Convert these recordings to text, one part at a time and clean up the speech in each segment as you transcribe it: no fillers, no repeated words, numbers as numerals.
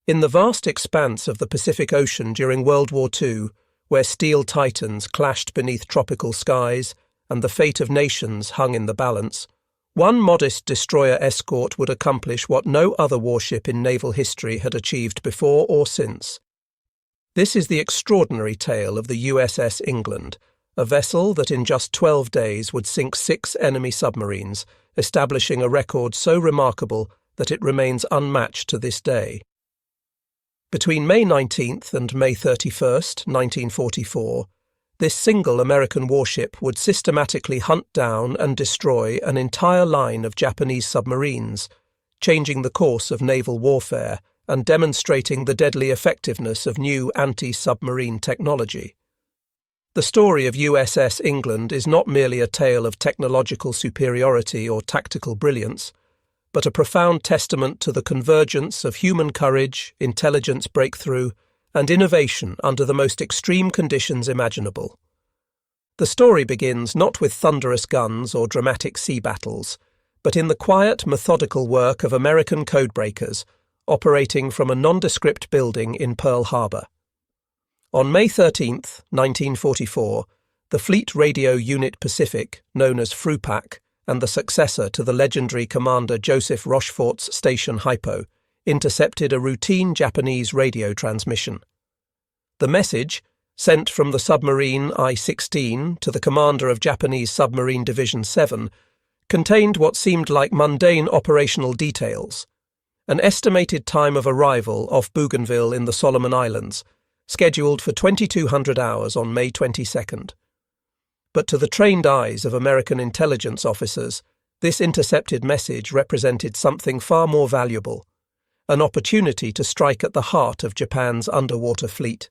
In the vast expanse of the Pacific Ocean during World War II, where steel titans clashed beneath tropical skies and the fate of nations hung in the balance, one modest destroyer escort would accomplish what no other warship in naval history had achieved before or since. This is the extraordinary tale of the USS England, a vessel that in just 12 days would sink 6 enemy submarines, establishing a record so remarkable that it remains unmatched to this day. Between May 19th and May 31st, 1944, this single American warship would systematically hunt down and destroy an entire line of Japanese submarines, changing the course of naval warfare and demonstrating the deadly effectiveness of new anti-submarine technology. The story of USS England is not merely a tale of technological superiority or tactical brilliance, but a profound testament to the convergence of human courage, intelligence breakthrough, and innovation under the most extreme conditions imaginable. The story begins not with thunderous guns or dramatic sea battles, but in the quiet, methodical work of American codebreakers operating from a nondescript building in Pearl Harbor. On May 13, 1944, the Fleet Radio Unit Pacific, known as FRUPAC, and the successor to the legendary Commander Joseph Rochefort's Station Hypo, intercepted a routine Japanese radio transmission. The message, sent from the submarine I-16 to the commander of Japanese Submarine Division 7, contained what seemed like mundane operational details: an estimated time of arrival off Bougainville in the Solomon Islands, scheduled for 2200 hours on May 22nd. But to the trained eyes of American intelligence officers, this intercepted message represented something far more valuable: an opportunity to strike at the heart of Japan's underwater fleet.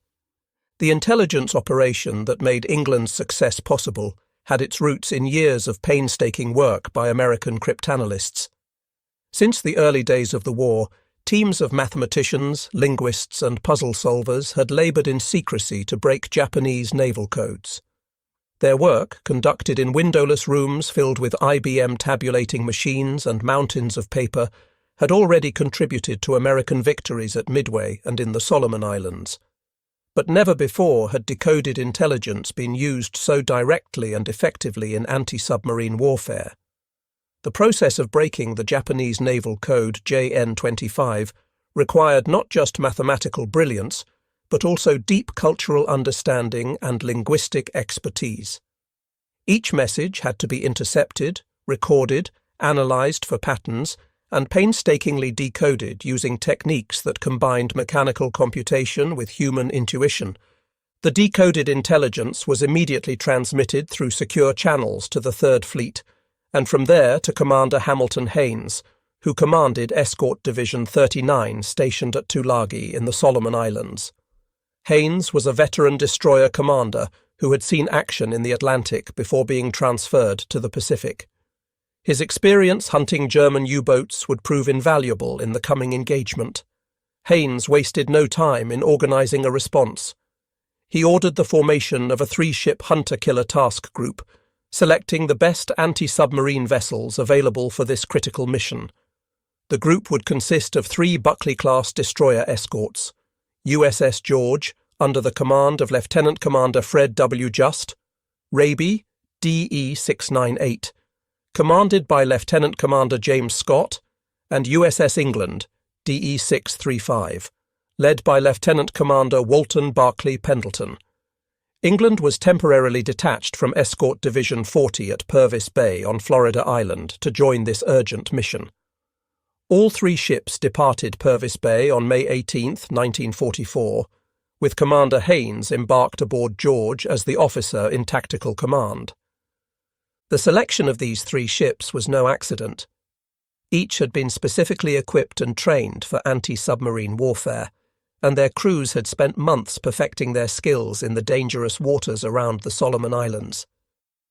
The intelligence operation that made England's success possible had its roots in years of painstaking work by American cryptanalysts. Since the early days of the war, teams of mathematicians, linguists, and puzzle solvers had laboured in secrecy to break Japanese naval codes. Their work, conducted in windowless rooms filled with IBM tabulating machines and mountains of paper, had already contributed to American victories at Midway and in the Solomon Islands. But never before had decoded intelligence been used so directly and effectively in anti-submarine warfare. The process of breaking the Japanese naval code JN-25 required not just mathematical brilliance, but also deep cultural understanding and linguistic expertise. Each message had to be intercepted, recorded, analysed for patterns, and painstakingly decoded using techniques that combined mechanical computation with human intuition. The decoded intelligence was immediately transmitted through secure channels to the Third Fleet, and from there to Commander Hamilton Haines, who commanded Escort Division 39 stationed at Tulagi in the Solomon Islands. Haines was a veteran destroyer commander who had seen action in the Atlantic before being transferred to the Pacific. His experience hunting German U-boats would prove invaluable in the coming engagement. Haines wasted no time in organising a response. He ordered the formation of a 3-ship hunter-killer task group, selecting the best anti-submarine vessels available for this critical mission. The group would consist of 3 Buckley-class destroyer escorts: USS George, under the command of Lieutenant Commander Fred W. Just; Raby, DE-698, commanded by Lieutenant Commander James Scott; and USS England, DE-635, led by Lieutenant Commander Walton Barclay Pendleton. England was temporarily detached from Escort Division 40 at Purvis Bay on Florida Island to join this urgent mission. All 3 ships departed Purvis Bay on May 18, 1944, with Commander Haines embarked aboard George as the officer in tactical command. The selection of these 3 ships was no accident. Each had been specifically equipped and trained for anti-submarine warfare, and their crews had spent months perfecting their skills in the dangerous waters around the Solomon Islands.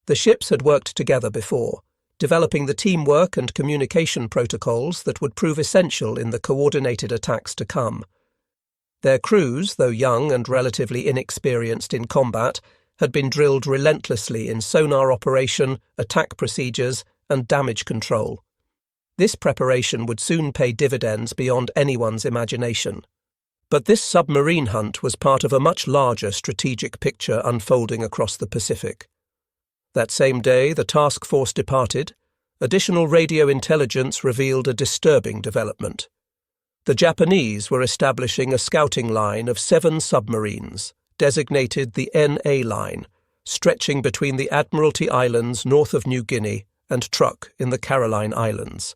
The ships had worked together before, developing the teamwork and communication protocols that would prove essential in the coordinated attacks to come. Their crews, though young and relatively inexperienced in combat, had been drilled relentlessly in sonar operation, attack procedures, and damage control. This preparation would soon pay dividends beyond anyone's imagination. But this submarine hunt was part of a much larger strategic picture unfolding across the Pacific. That same day, the task force departed. Additional radio intelligence revealed a disturbing development. The Japanese were establishing a scouting line of 7 submarines, designated the NA Line, stretching between the Admiralty Islands north of New Guinea and Truk in the Caroline Islands.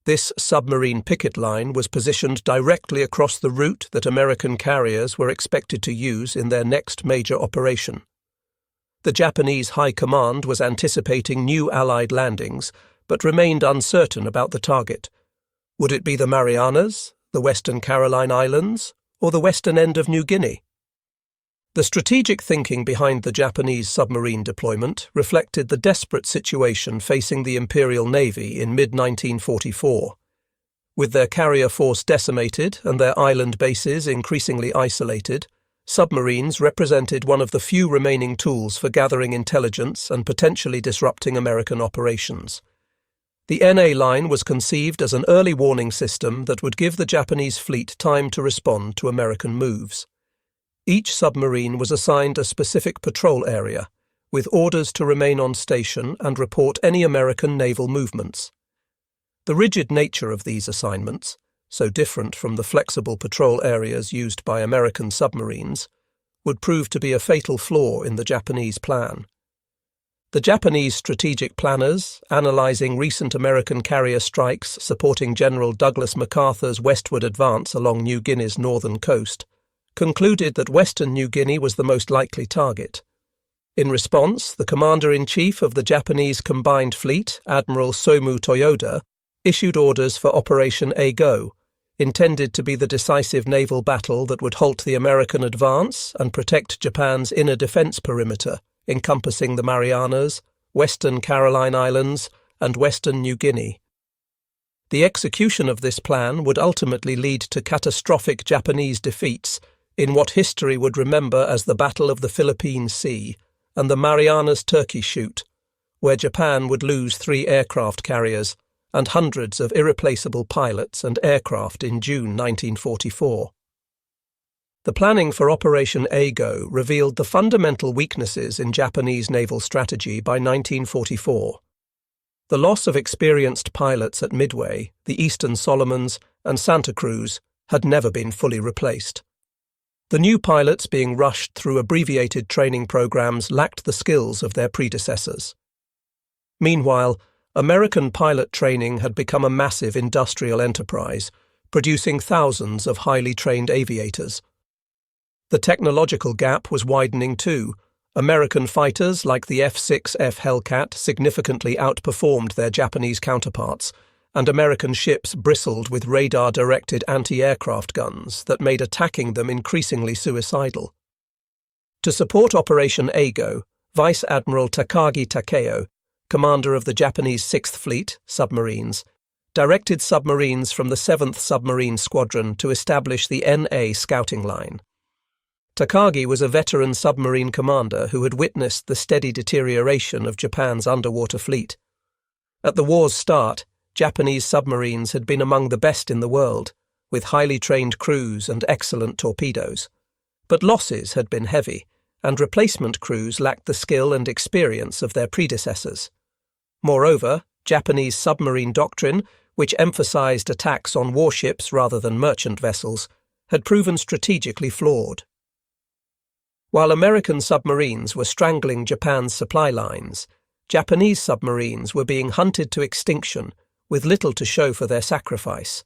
This submarine picket line was positioned directly across the route that American carriers were expected to use in their next major operation. The Japanese High Command was anticipating new Allied landings, but remained uncertain about the target. Would it be the Marianas, the Western Caroline Islands, or the western end of New Guinea? The strategic thinking behind the Japanese submarine deployment reflected the desperate situation facing the Imperial Navy in mid-1944. With their carrier force decimated and their island bases increasingly isolated, submarines represented one of the few remaining tools for gathering intelligence and potentially disrupting American operations. The NA Line was conceived as an early warning system that would give the Japanese fleet time to respond to American moves. Each submarine was assigned a specific patrol area, with orders to remain on station and report any American naval movements. The rigid nature of these assignments, so different from the flexible patrol areas used by American submarines, would prove to be a fatal flaw in the Japanese plan. The Japanese strategic planners, analyzing recent American carrier strikes supporting General Douglas MacArthur's westward advance along New Guinea's northern coast, concluded that Western New Guinea was the most likely target. In response, the Commander-in-Chief of the Japanese Combined Fleet, Admiral Somu Toyoda, issued orders for Operation A-Go, intended to be the decisive naval battle that would halt the American advance and protect Japan's inner defense perimeter, encompassing the Marianas, Western Caroline Islands, and Western New Guinea. The execution of this plan would ultimately lead to catastrophic Japanese defeats in what history would remember as the Battle of the Philippine Sea and the Marianas Turkey Shoot, where Japan would lose 3 aircraft carriers and hundreds of irreplaceable pilots and aircraft in June 1944. The planning for Operation A-Go revealed the fundamental weaknesses in Japanese naval strategy by 1944. The loss of experienced pilots at Midway, the Eastern Solomons, and Santa Cruz had never been fully replaced. The new pilots being rushed through abbreviated training programs lacked the skills of their predecessors. Meanwhile, American pilot training had become a massive industrial enterprise, producing thousands of highly trained aviators. The technological gap was widening too. American fighters like the F-6F Hellcat significantly outperformed their Japanese counterparts, and American ships bristled with radar-directed anti-aircraft guns that made attacking them increasingly suicidal. To support Operation A-Go, Vice Admiral Takagi Takeo, commander of the Japanese 6th Fleet, submarines, directed submarines from the 7th Submarine Squadron to establish the NA scouting line. Takagi was a veteran submarine commander who had witnessed the steady deterioration of Japan's underwater fleet. At the war's start, Japanese submarines had been among the best in the world, with highly trained crews and excellent torpedoes. But losses had been heavy, and replacement crews lacked the skill and experience of their predecessors. Moreover, Japanese submarine doctrine, which emphasized attacks on warships rather than merchant vessels, had proven strategically flawed. While American submarines were strangling Japan's supply lines, Japanese submarines were being hunted to extinction, with little to show for their sacrifice.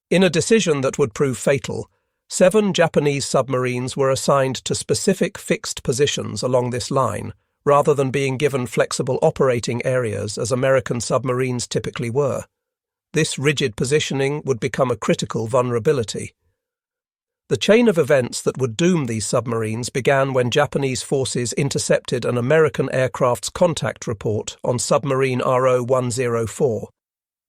In a decision that would prove fatal, 7 Japanese submarines were assigned to specific fixed positions along this line, rather than being given flexible operating areas as American submarines typically were. This rigid positioning would become a critical vulnerability. The chain of events that would doom these submarines began when Japanese forces intercepted an American aircraft's contact report on submarine RO-104.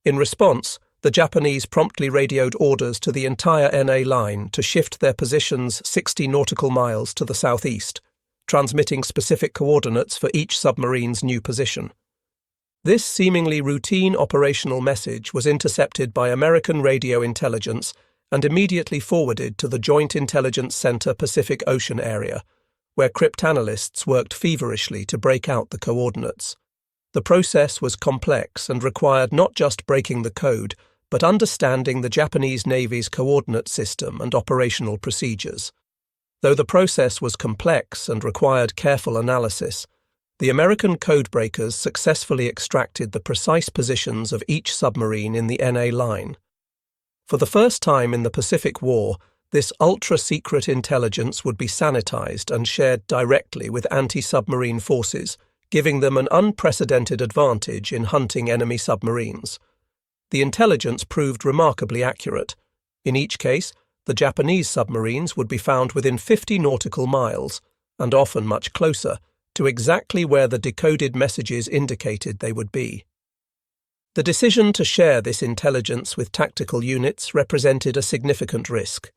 In response, the Japanese promptly radioed orders to the entire NA line to shift their positions 60 nautical miles to the southeast, transmitting specific coordinates for each submarine's new position. This seemingly routine operational message was intercepted by American radio intelligence and immediately forwarded to the Joint Intelligence Center Pacific Ocean area, where cryptanalysts worked feverishly to break out the coordinates. The process was complex and required not just breaking the code, but understanding the Japanese Navy's coordinate system and operational procedures. Though the process was complex and required careful analysis, the American codebreakers successfully extracted the precise positions of each submarine in the NA line. For the first time in the Pacific War, this ultra-secret intelligence would be sanitized and shared directly with anti-submarine forces, giving them an unprecedented advantage in hunting enemy submarines. The intelligence proved remarkably accurate. In each case, the Japanese submarines would be found within 50 nautical miles, and often much closer, to exactly where the decoded messages indicated they would be. The decision to share this intelligence with tactical units represented a significant risk.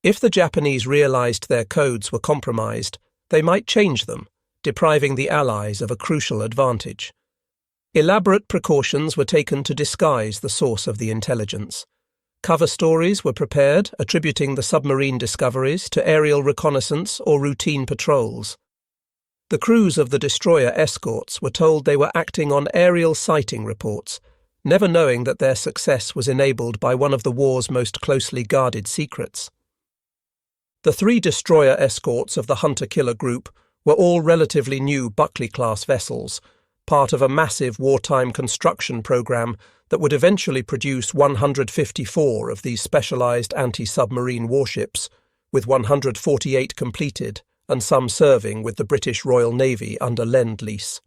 If the Japanese realized their codes were compromised, they might change them, depriving the Allies of a crucial advantage. Elaborate precautions were taken to disguise the source of the intelligence. Cover stories were prepared attributing the submarine discoveries to aerial reconnaissance or routine patrols. The crews of the destroyer escorts were told they were acting on aerial sighting reports, never knowing that their success was enabled by one of the war's most closely guarded secrets. The 3 destroyer escorts of the hunter-killer group were all relatively new Buckley-class vessels, part of a massive wartime construction program that would eventually produce 154 of these specialized anti-submarine warships, with 148 completed and some serving with the British Royal Navy under Lend-Lease.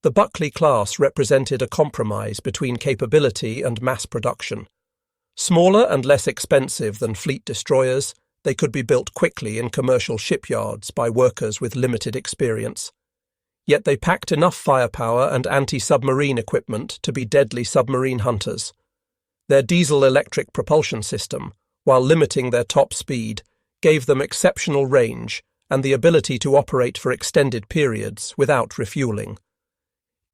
The Buckley class represented a compromise between capability and mass production. Smaller and less expensive than fleet destroyers, they could be built quickly in commercial shipyards by workers with limited experience. Yet they packed enough firepower and anti-submarine equipment to be deadly submarine hunters. Their diesel-electric propulsion system, while limiting their top speed, gave them exceptional range and the ability to operate for extended periods without refueling.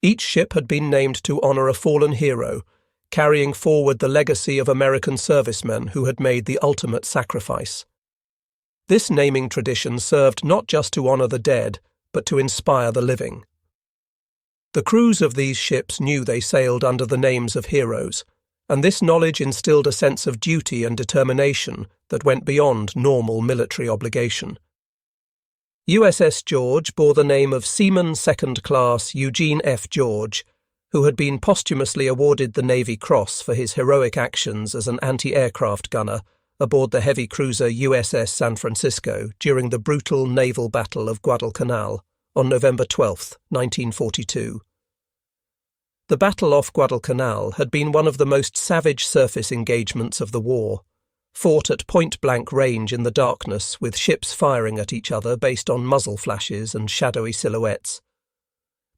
Each ship had been named to honor a fallen hero, carrying forward the legacy of American servicemen who had made the ultimate sacrifice. This naming tradition served not just to honor the dead, but to inspire the living. The crews of these ships knew they sailed under the names of heroes, and this knowledge instilled a sense of duty and determination that went beyond normal military obligation. USS George bore the name of Seaman Second Class Eugene F. George, who had been posthumously awarded the Navy Cross for his heroic actions as an anti-aircraft gunner aboard the heavy cruiser USS San Francisco during the brutal naval battle of Guadalcanal on November 12, 1942. The battle off Guadalcanal had been one of the most savage surface engagements of the war, fought at point-blank range in the darkness with ships firing at each other based on muzzle flashes and shadowy silhouettes.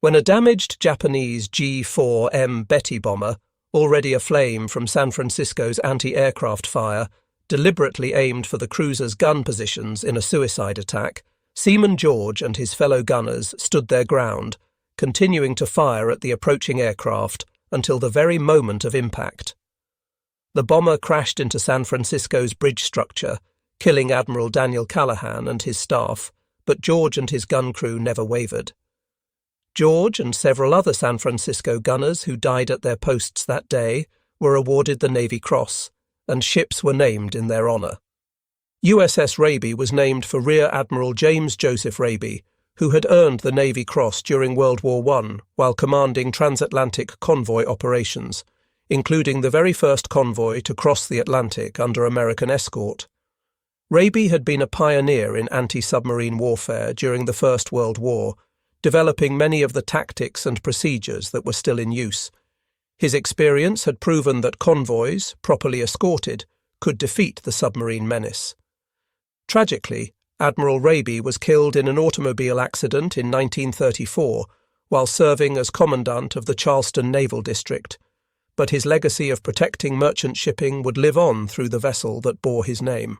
When a damaged Japanese G-4M Betty bomber, already aflame from San Francisco's anti-aircraft fire, deliberately aimed for the cruiser's gun positions in a suicide attack, Seaman George and his fellow gunners stood their ground, continuing to fire at the approaching aircraft until the very moment of impact. The bomber crashed into San Francisco's bridge structure, killing Admiral Daniel Callahan and his staff, but George and his gun crew never wavered. George and several other San Francisco gunners who died at their posts that day were awarded the Navy Cross, and ships were named in their honor. USS Raby was named for Rear Admiral James Joseph Raby, who had earned the Navy Cross during World War I while commanding transatlantic convoy operations, including the very first convoy to cross the Atlantic under American escort. Raby had been a pioneer in anti-submarine warfare during the First World War, developing many of the tactics and procedures that were still in use. His experience had proven that convoys, properly escorted, could defeat the submarine menace. Tragically, Admiral Raby was killed in an automobile accident in 1934 while serving as commandant of the Charleston Naval District, but his legacy of protecting merchant shipping would live on through the vessel that bore his name.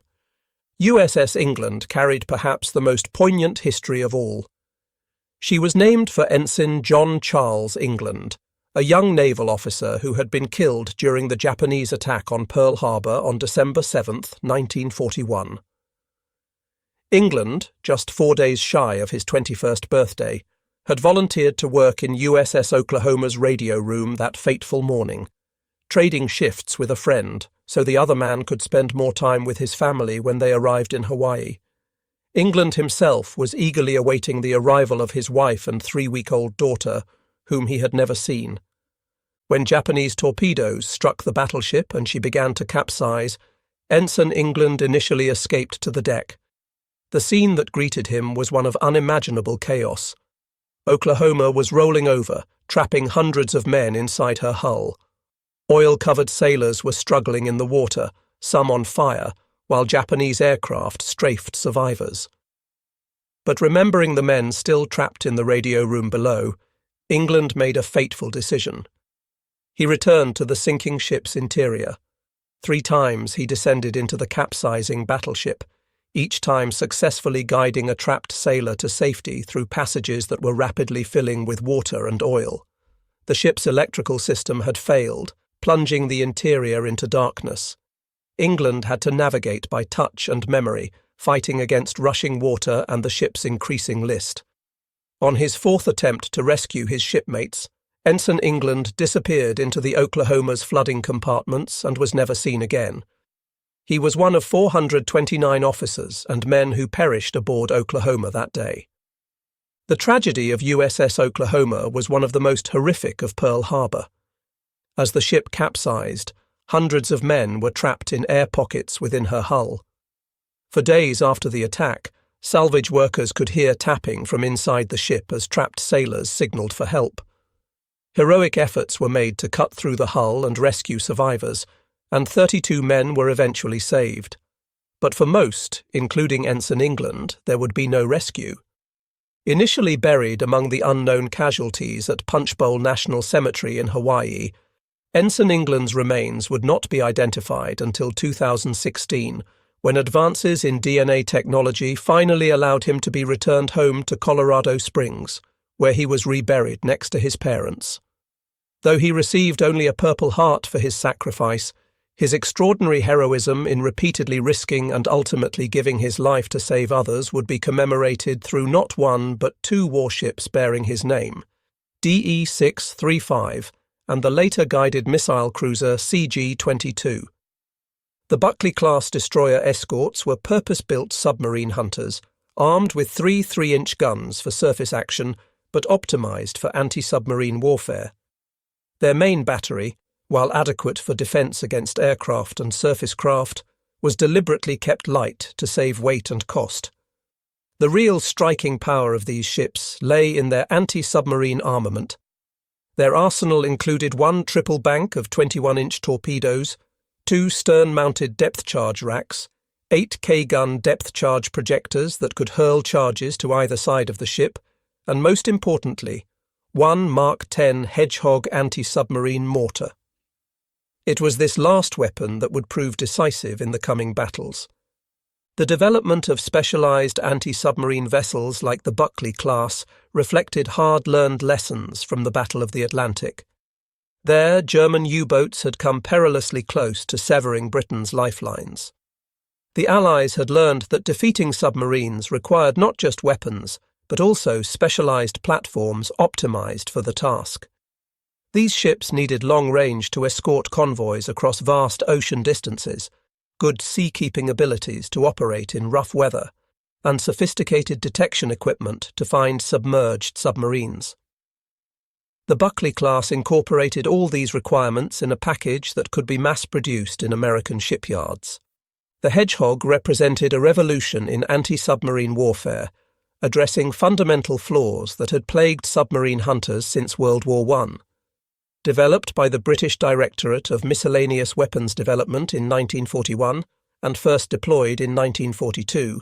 USS England carried perhaps the most poignant history of all. She was named for Ensign John Charles England, a young naval officer who had been killed during the Japanese attack on Pearl Harbor on December 7, 1941. England, just 4 days shy of his 21st birthday, had volunteered to work in USS Oklahoma's radio room that fateful morning, trading shifts with a friend so the other man could spend more time with his family when they arrived in Hawaii. England himself was eagerly awaiting the arrival of his wife and 3-week-old daughter, whom he had never seen. When Japanese torpedoes struck the battleship and she began to capsize, Ensign England initially escaped to the deck. The scene that greeted him was one of unimaginable chaos. Oklahoma was rolling over, trapping hundreds of men inside her hull. Oil-covered sailors were struggling in the water, some on fire, while Japanese aircraft strafed survivors. But remembering the men still trapped in the radio room below, England made a fateful decision. He returned to the sinking ship's interior. 3 times he descended into the capsizing battleship, each time successfully guiding a trapped sailor to safety through passages that were rapidly filling with water and oil. The ship's electrical system had failed, plunging the interior into darkness. England had to navigate by touch and memory, fighting against rushing water and the ship's increasing list. On his 4th attempt to rescue his shipmates, Ensign England disappeared into the Oklahoma's flooding compartments and was never seen again. He was one of 429 officers and men who perished aboard Oklahoma that day. The tragedy of USS Oklahoma was one of the most horrific of Pearl Harbor. As the ship capsized, hundreds of men were trapped in air pockets within her hull. For days after the attack, salvage workers could hear tapping from inside the ship as trapped sailors signaled for help. Heroic efforts were made to cut through the hull and rescue survivors, and 32 men were eventually saved. But for most, including Ensign England, there would be no rescue. Initially buried among the unknown casualties at Punchbowl National Cemetery in Hawaii, Ensign England's remains would not be identified until 2016, when advances in DNA technology finally allowed him to be returned home to Colorado Springs, where he was reburied next to his parents. Though he received only a Purple Heart for his sacrifice, his extraordinary heroism in repeatedly risking and ultimately giving his life to save others would be commemorated through not 1 but 2 warships bearing his name, DE-635 and the later guided missile cruiser CG-22. The Buckley-class destroyer escorts were purpose-built submarine hunters, armed with 3 3-inch guns for surface action but optimized for anti-submarine warfare. Their main battery, while adequate for defense against aircraft and surface craft, was deliberately kept light to save weight and cost. The real striking power of these ships lay in their anti-submarine armament. Their arsenal included 1 triple bank of 21-inch torpedoes, 2 stern-mounted depth-charge racks, 8 K-gun depth-charge projectors that could hurl charges to either side of the ship, and most importantly, 1 Mark 10 Hedgehog anti-submarine mortar. It was this last weapon that would prove decisive in the coming battles. The development of specialized anti-submarine vessels like the Buckley class reflected hard-learned lessons from the Battle of the Atlantic. There, German U-boats had come perilously close to severing Britain's lifelines. The Allies had learned that defeating submarines required not just weapons, but also specialized platforms optimized for the task. These ships needed long range to escort convoys across vast ocean distances, good seakeeping abilities to operate in rough weather, and sophisticated detection equipment to find submerged submarines. The Buckley class incorporated all these requirements in a package that could be mass-produced in American shipyards. The Hedgehog represented a revolution in anti-submarine warfare, addressing fundamental flaws that had plagued submarine hunters since World War I. Developed by the British Directorate of Miscellaneous Weapons Development in 1941 and first deployed in 1942,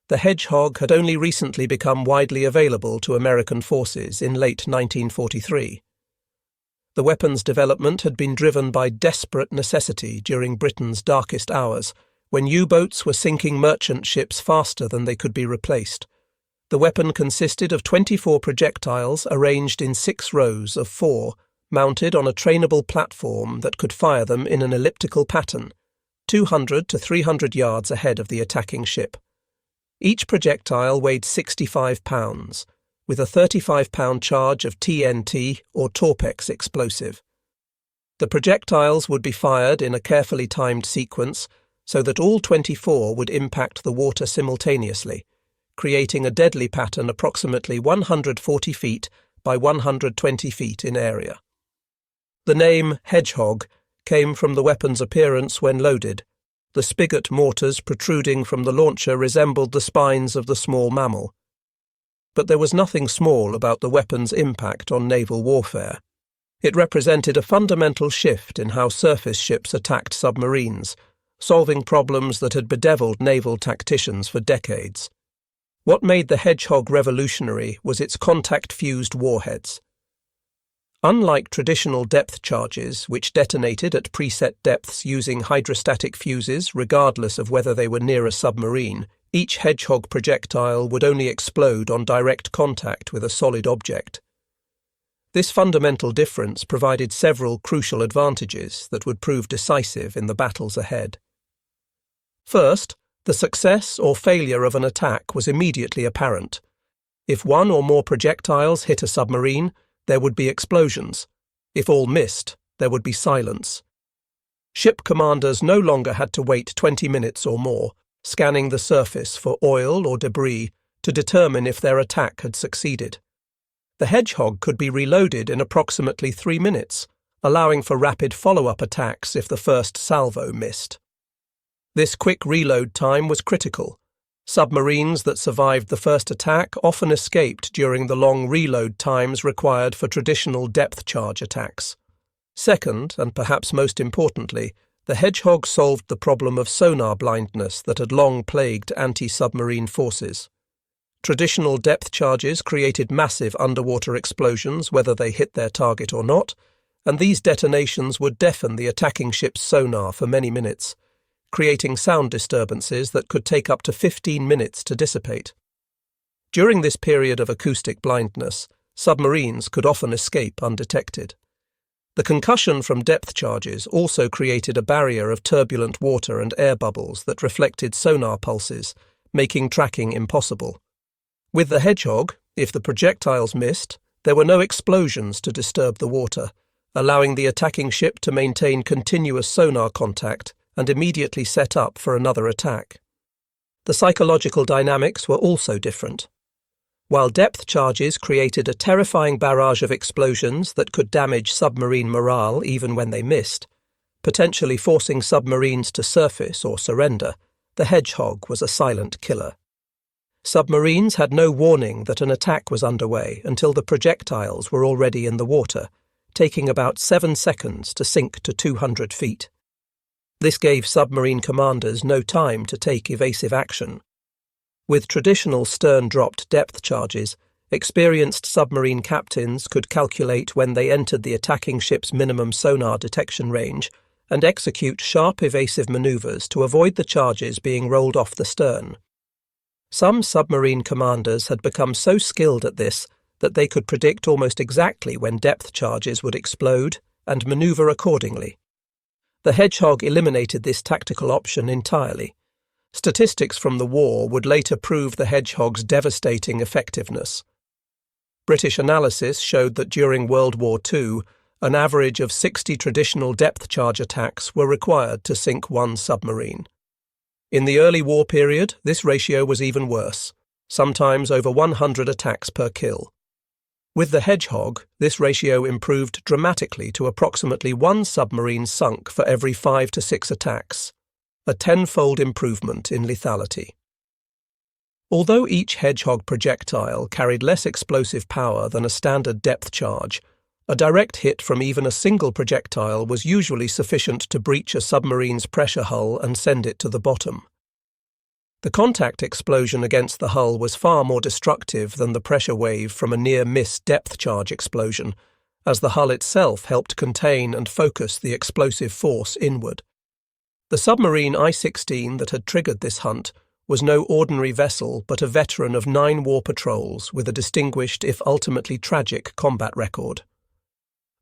the Hedgehog had only recently become widely available to American forces in late 1943. The weapons development had been driven by desperate necessity during Britain's darkest hours, when U-boats were sinking merchant ships faster than they could be replaced. The weapon consisted of 24 projectiles arranged in 6 rows of 4, mounted on a trainable platform that could fire them in an elliptical pattern, 200 to 300 yards ahead of the attacking ship. Each projectile weighed 65 pounds, with a 35-pound charge of TNT or Torpex explosive. The projectiles would be fired in a carefully timed sequence so that all 24 would impact the water simultaneously, creating a deadly pattern approximately 140 feet by 120 feet in area. The name Hedgehog came from the weapon's appearance when loaded. The spigot mortars protruding from the launcher resembled the spines of the small mammal. But there was nothing small about the weapon's impact on naval warfare. It represented a fundamental shift in how surface ships attacked submarines, solving problems that had bedeviled naval tacticians for decades. What made the Hedgehog revolutionary was its contact-fused warheads. Unlike traditional depth charges, which detonated at preset depths using hydrostatic fuses regardless of whether they were near a submarine, each Hedgehog projectile would only explode on direct contact with a solid object. This fundamental difference provided several crucial advantages that would prove decisive in the battles ahead. First, the success or failure of an attack was immediately apparent. If one or more projectiles hit a submarine, there would be explosions. If all missed, there would be silence. Ship commanders no longer had to wait 20 minutes or more, scanning the surface for oil or debris to determine if their attack had succeeded. The Hedgehog could be reloaded in approximately 3 minutes, allowing for rapid follow-up attacks if the first salvo missed. This quick reload time was critical. Submarines that survived the first attack often escaped during the long reload times required for traditional depth charge attacks. Second, and perhaps most importantly, the Hedgehog solved the problem of sonar blindness that had long plagued anti-submarine forces. Traditional depth charges created massive underwater explosions whether they hit their target or not, and these detonations would deafen the attacking ship's sonar for many minutes, creating sound disturbances that could take up to 15 minutes to dissipate. During this period of acoustic blindness, submarines could often escape undetected. The concussion from depth charges also created a barrier of turbulent water and air bubbles that reflected sonar pulses, making tracking impossible. With the Hedgehog, if the projectiles missed, there were no explosions to disturb the water, allowing the attacking ship to maintain continuous sonar contact and immediately set up for another attack. The psychological dynamics were also different. While depth charges created a terrifying barrage of explosions that could damage submarine morale even when they missed, potentially forcing submarines to surface or surrender, the Hedgehog was a silent killer. Submarines had no warning that an attack was underway until the projectiles were already in the water, taking about 7 seconds to sink to 200 feet. This gave submarine commanders no time to take evasive action. With traditional stern-dropped depth charges, experienced submarine captains could calculate when they entered the attacking ship's minimum sonar detection range and execute sharp evasive maneuvers to avoid the charges being rolled off the stern. Some submarine commanders had become so skilled at this that they could predict almost exactly when depth charges would explode and maneuver accordingly. The Hedgehog eliminated this tactical option entirely. Statistics from the war would later prove the Hedgehog's devastating effectiveness. British analysis showed that during World War II, an average of 60 traditional depth charge attacks were required to sink one submarine. In the early war period, this ratio was even worse, sometimes over 100 attacks per kill. With the Hedgehog, this ratio improved dramatically to approximately 1 submarine sunk for every 5 to 6 attacks, a 10-fold improvement in lethality. Although each Hedgehog projectile carried less explosive power than a standard depth charge, a direct hit from even a single projectile was usually sufficient to breach a submarine's pressure hull and send it to the bottom. The contact explosion against the hull was far more destructive than the pressure wave from a near-miss depth charge explosion, as the hull itself helped contain and focus the explosive force inward. The submarine I-16 that had triggered this hunt was no ordinary vessel but a veteran of 9 war patrols with a distinguished if ultimately tragic combat record.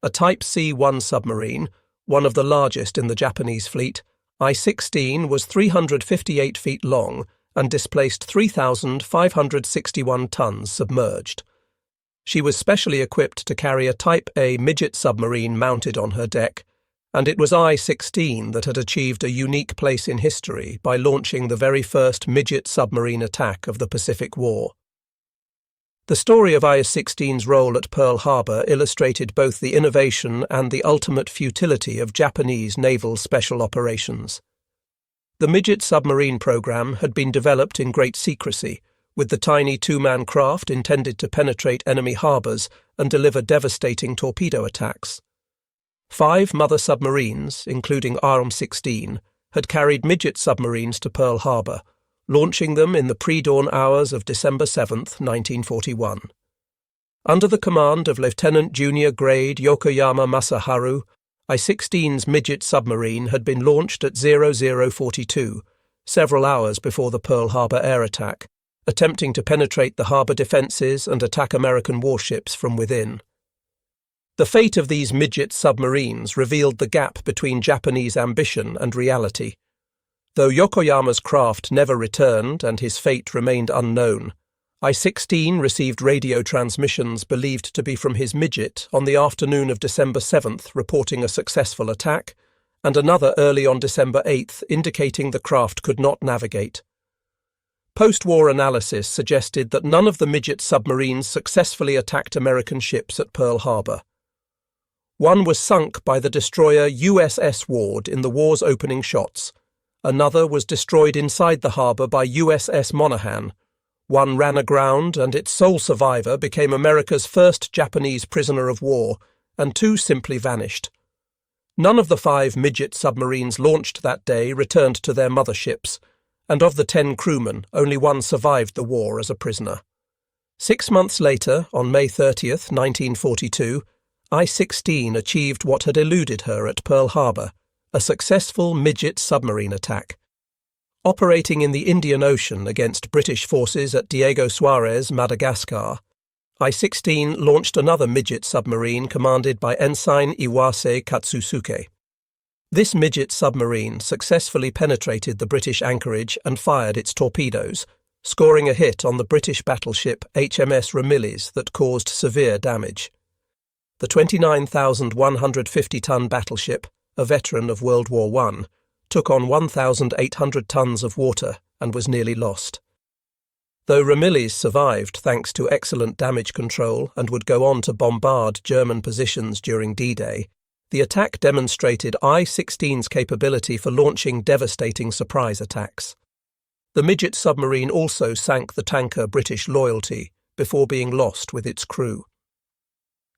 A Type C-1 submarine, one of the largest in the Japanese fleet, I-16 was 358 feet long and displaced 3,561 tons submerged. She was specially equipped to carry a Type A midget submarine mounted on her deck, and it was I-16 that had achieved a unique place in history by launching the very first midget submarine attack of the Pacific War. The story of I-16's role at Pearl Harbor illustrated both the innovation and the ultimate futility of Japanese naval special operations. The midget submarine program had been developed in great secrecy, with the tiny two-man craft intended to penetrate enemy harbors and deliver devastating torpedo attacks. 5 mother submarines, including RM-16, had carried midget submarines to Pearl Harbor, launching them in the pre-dawn hours of December 7, 1941. Under the command of Lieutenant Junior Grade Yokoyama Masaharu, I-16's midget submarine had been launched at 0042, several hours before the Pearl Harbor air attack, attempting to penetrate the harbor defenses and attack American warships from within. The fate of these midget submarines revealed the gap between Japanese ambition and reality. Though Yokoyama's craft never returned and his fate remained unknown, I-16 received radio transmissions believed to be from his midget on the afternoon of December 7th reporting a successful attack, and another early on December 8th indicating the craft could not navigate. Post-war analysis suggested that none of the midget submarines successfully attacked American ships at Pearl Harbor. One was sunk by the destroyer USS Ward in the war's opening shots. Another was destroyed inside the harbor by USS Monaghan. One ran aground, and its sole survivor became America's first Japanese prisoner of war, and 2 simply vanished. None of the 5 midget submarines launched that day returned to their motherships, and of the 10 crewmen, only 1 survived the war as a prisoner. 6 months later, on May 30, 1942, I-16 achieved what had eluded her at Pearl Harbor, a successful midget submarine attack. Operating in the Indian Ocean against British forces at Diego Suarez, Madagascar, I-16 launched another midget submarine commanded by Ensign Iwase Katsusuke. This midget submarine successfully penetrated the British anchorage and fired its torpedoes, scoring a hit on the British battleship HMS Ramillies that caused severe damage. The 29,150-ton battleship, a veteran of World War I, took on 1,800 tons of water and was nearly lost. Though Ramillies survived thanks to excellent damage control and would go on to bombard German positions during D-Day, the attack demonstrated I-16's capability for launching devastating surprise attacks. The midget submarine also sank the tanker British Loyalty before being lost with its crew.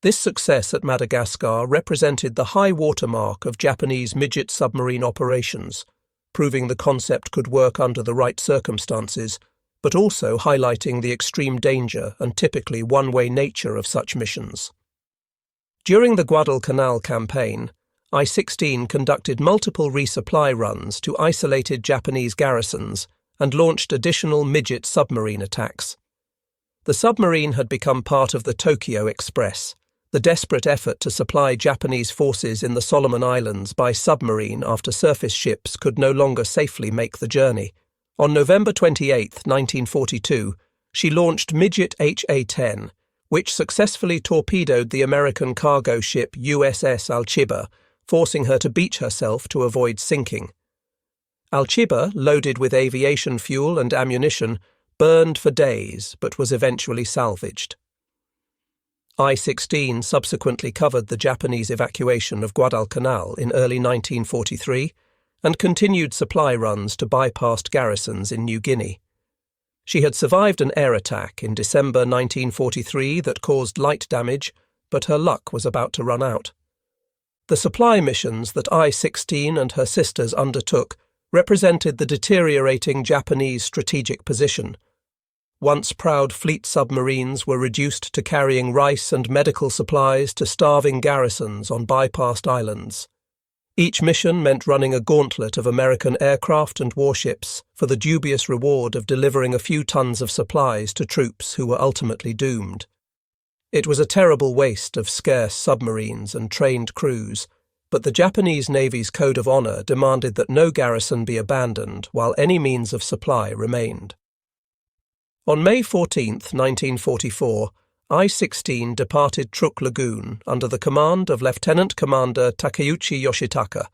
This success at Madagascar represented the high watermark of Japanese midget submarine operations, proving the concept could work under the right circumstances, but also highlighting the extreme danger and typically one-way nature of such missions. During the Guadalcanal campaign, I-16 conducted multiple resupply runs to isolated Japanese garrisons and launched additional midget submarine attacks. The submarine had become part of the Tokyo Express, the desperate effort to supply Japanese forces in the Solomon Islands by submarine after surface ships could no longer safely make the journey. On November 28, 1942, she launched midget HA-10, which successfully torpedoed the American cargo ship USS Alciba, forcing her to beach herself to avoid sinking. Alciba, loaded with aviation fuel and ammunition, burned for days but was eventually salvaged. I-16 subsequently covered the Japanese evacuation of Guadalcanal in early 1943 and continued supply runs to bypassed garrisons in New Guinea. She had survived an air attack in December 1943 that caused light damage, but her luck was about to run out. The supply missions that I-16 and her sisters undertook represented the deteriorating Japanese strategic position. Once proud fleet submarines were reduced to carrying rice and medical supplies to starving garrisons on bypassed islands. Each mission meant running a gauntlet of American aircraft and warships for the dubious reward of delivering a few tons of supplies to troops who were ultimately doomed. It was a terrible waste of scarce submarines and trained crews, but the Japanese Navy's code of honor demanded that no garrison be abandoned while any means of supply remained. On May 14, 1944, I-16 departed Truk Lagoon under the command of Lieutenant Commander Takeuchi Yoshitaka,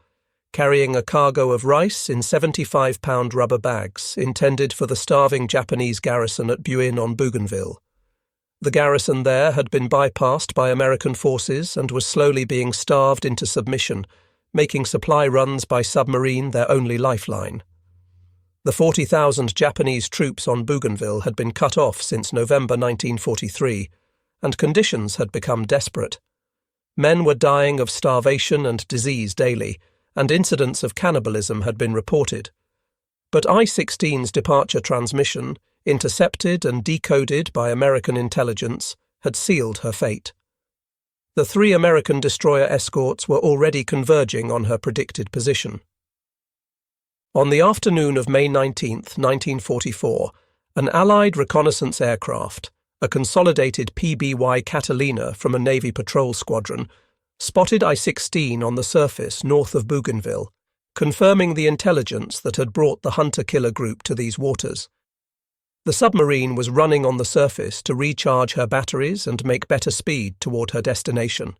carrying a cargo of rice in 75-pound rubber bags intended for the starving Japanese garrison at Buin on Bougainville. The garrison there had been bypassed by American forces and was slowly being starved into submission, making supply runs by submarine their only lifeline. The 40,000 Japanese troops on Bougainville had been cut off since November 1943, and conditions had become desperate. Men were dying of starvation and disease daily, and incidents of cannibalism had been reported. But I-16's departure transmission, intercepted and decoded by American intelligence, had sealed her fate. The 3 American destroyer escorts were already converging on her predicted position. On the afternoon of May 19, 1944, an Allied reconnaissance aircraft, a consolidated PBY Catalina from a Navy patrol squadron, spotted I-16 on the surface north of Bougainville, confirming the intelligence that had brought the hunter-killer group to these waters. The submarine was running on the surface to recharge her batteries and make better speed toward her destination.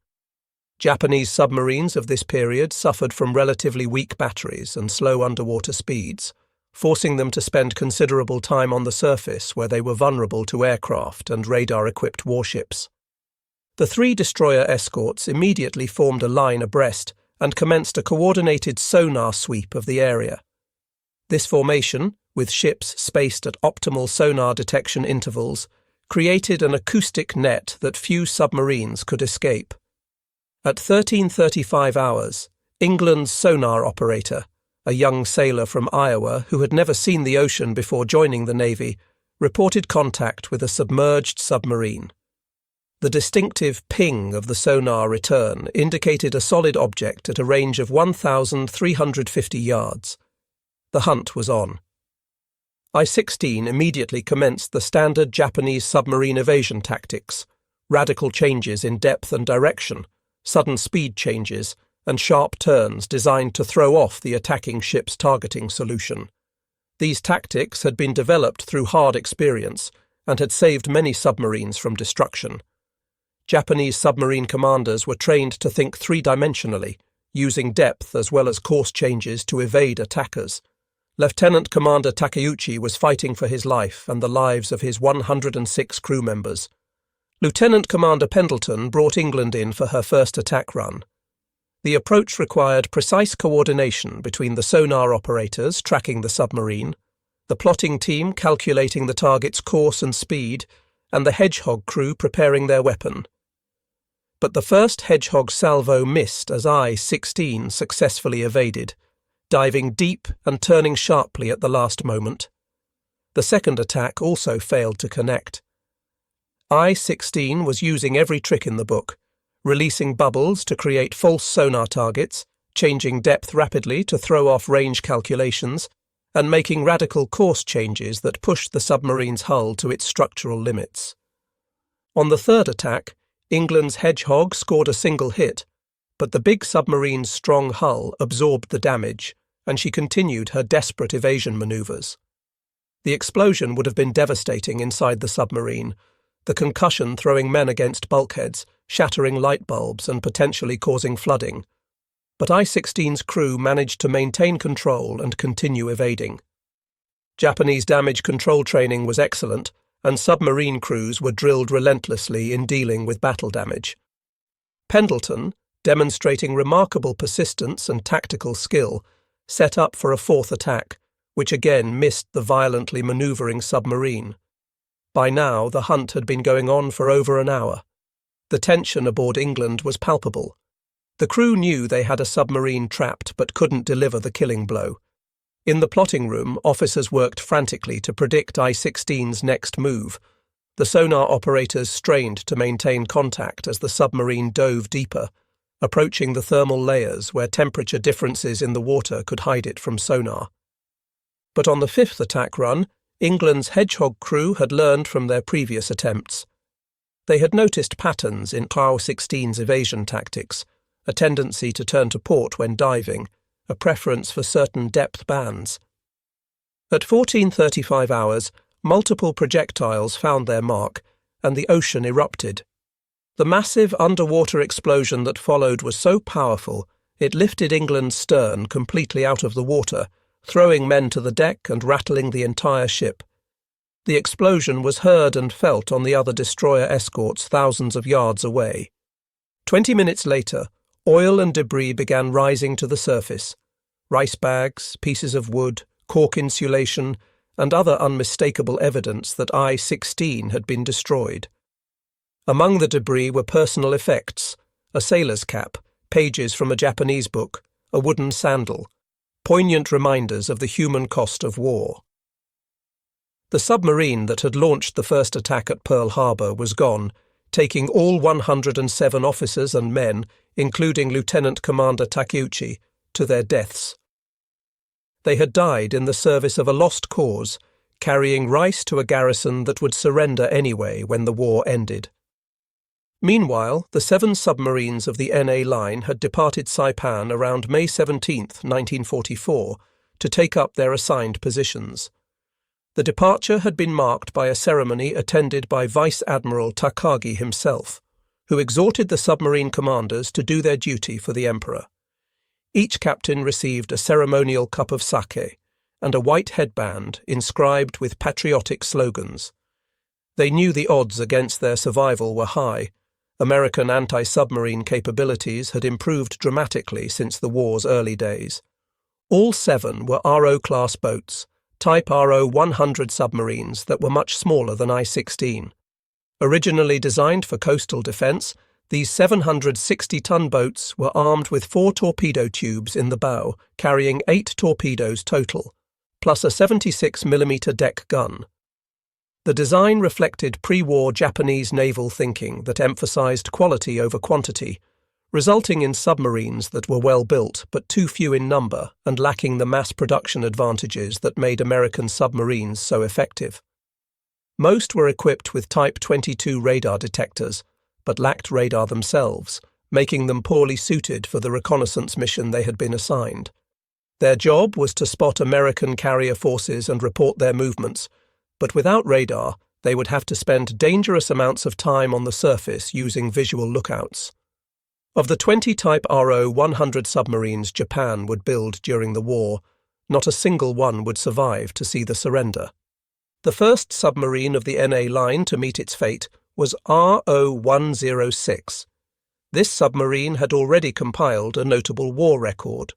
Japanese submarines of this period suffered from relatively weak batteries and slow underwater speeds, forcing them to spend considerable time on the surface where they were vulnerable to aircraft and radar-equipped warships. The 3 destroyer escorts immediately formed a line abreast and commenced a coordinated sonar sweep of the area. This formation, with ships spaced at optimal sonar detection intervals, created an acoustic net that few submarines could escape. At 13:35 hours, England's sonar operator, a young sailor from Iowa who had never seen the ocean before joining the Navy, reported contact with a submerged submarine. The distinctive ping of the sonar return indicated a solid object at a range of 1,350 yards. The hunt was on. I-16 immediately commenced the standard Japanese submarine evasion tactics: radical changes in depth and direction, sudden speed changes, and sharp turns designed to throw off the attacking ship's targeting solution. These tactics had been developed through hard experience and had saved many submarines from destruction. Japanese submarine commanders were trained to think three-dimensionally, using depth as well as course changes to evade attackers. Lieutenant Commander Takeuchi was fighting for his life and the lives of his 106 crew members. Lieutenant Commander Pendleton brought England in for her first attack run. The approach required precise coordination between the sonar operators tracking the submarine, the plotting team calculating the target's course and speed, and the Hedgehog crew preparing their weapon. But the first Hedgehog salvo missed as I-16 successfully evaded, diving deep and turning sharply at the last moment. The second attack also failed to connect. I-16 was using every trick in the book, releasing bubbles to create false sonar targets, changing depth rapidly to throw off range calculations, and making radical course changes that pushed the submarine's hull to its structural limits. On the third attack, England's Hedgehog scored a single hit, but the big submarine's strong hull absorbed the damage, and she continued her desperate evasion maneuvers. The explosion would have been devastating inside the submarine, the concussion throwing men against bulkheads, shattering light bulbs and potentially causing flooding. But I-16's crew managed to maintain control and continue evading. Japanese damage control training was excellent, and submarine crews were drilled relentlessly in dealing with battle damage. Pendleton, demonstrating remarkable persistence and tactical skill, set up for a fourth attack, which again missed the violently manoeuvring submarine. By now, the hunt had been going on for over an hour. The tension aboard England was palpable. The crew knew they had a submarine trapped but couldn't deliver the killing blow. In the plotting room, officers worked frantically to predict I-16's next move. The sonar operators strained to maintain contact as the submarine dove deeper, approaching the thermal layers where temperature differences in the water could hide it from sonar. But on the fifth attack run, England's Hedgehog crew had learned from their previous attempts. They had noticed patterns in Clow 16's evasion tactics, a tendency to turn to port when diving, a preference for certain depth bands. At 14:35 hours, multiple projectiles found their mark, and the ocean erupted. The massive underwater explosion that followed was so powerful it lifted England's stern completely out of the water, throwing men to the deck and rattling the entire ship. The explosion was heard and felt on the other destroyer escorts thousands of yards away. 20 minutes later, oil and debris began rising to the surface. Rice bags, pieces of wood, cork insulation, and other unmistakable evidence that I-16 had been destroyed. Among the debris were personal effects, a sailor's cap, pages from a Japanese book, a wooden sandal, poignant reminders of the human cost of war. The submarine that had launched the first attack at Pearl Harbor was gone, taking all 107 officers and men, including Lieutenant Commander Takeuchi, to their deaths. They had died in the service of a lost cause, carrying rice to a garrison that would surrender anyway when the war ended. Meanwhile, the 7 submarines of the NA line had departed Saipan around May 17, 1944, to take up their assigned positions. The departure had been marked by a ceremony attended by Vice Admiral Takagi himself, who exhorted the submarine commanders to do their duty for the Emperor. Each captain received a ceremonial cup of sake and a white headband inscribed with patriotic slogans. They knew the odds against their survival were high. American anti-submarine capabilities had improved dramatically since the war's early days. All 7 were RO-class boats, Type RO-100 submarines that were much smaller than I-16. Originally designed for coastal defence, these 760-ton boats were armed with 4 torpedo tubes in the bow, carrying 8 torpedoes total, plus a 76mm deck gun. The design reflected pre-war Japanese naval thinking that emphasized quality over quantity, resulting in submarines that were well built but too few in number and lacking the mass production advantages that made American submarines so effective. Most were equipped with Type 22 radar detectors, but lacked radar themselves, making them poorly suited for the reconnaissance mission they had been assigned. Their job was to spot American carrier forces and report their movements, but without radar, they would have to spend dangerous amounts of time on the surface using visual lookouts. Of the 20 Type RO-100 submarines Japan would build during the war, not a single one would survive to see the surrender. The first submarine of the NA line to meet its fate was RO-106. This submarine had already compiled a notable war record.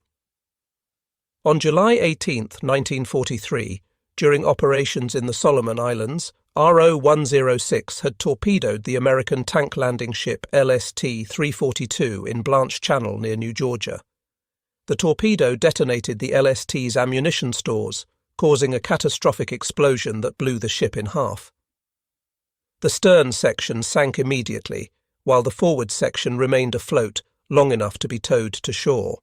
On July 18, 1943, during operations in the Solomon Islands, RO-106 had torpedoed the American tank landing ship LST-342 in Blanche Channel near New Georgia. The torpedo detonated the LST's ammunition stores, causing a catastrophic explosion that blew the ship in half. The stern section sank immediately, while the forward section remained afloat long enough to be towed to shore.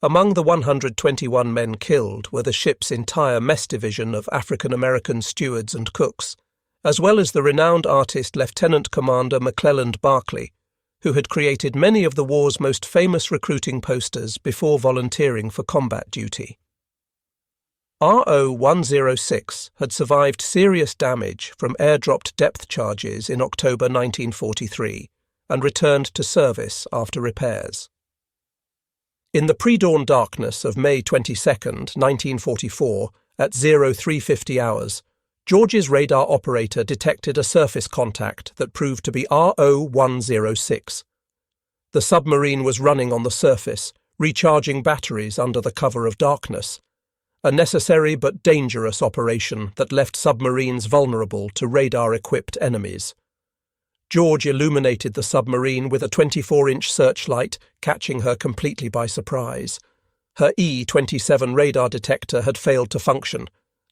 Among the 121 men killed were the ship's entire mess division of African-American stewards and cooks, as well as the renowned artist Lieutenant Commander McClelland Barclay, who had created many of the war's most famous recruiting posters before volunteering for combat duty. RO-106 had survived serious damage from airdropped depth charges in October 1943 and returned to service after repairs. In the pre-dawn darkness of May 22, 1944, at 0350 hours, George's radar operator detected a surface contact that proved to be RO-106. The submarine was running on the surface, recharging batteries under the cover of darkness, a necessary but dangerous operation that left submarines vulnerable to radar-equipped enemies. George illuminated the submarine with a 24-inch searchlight, catching her completely by surprise. Her E-27 radar detector had failed to function,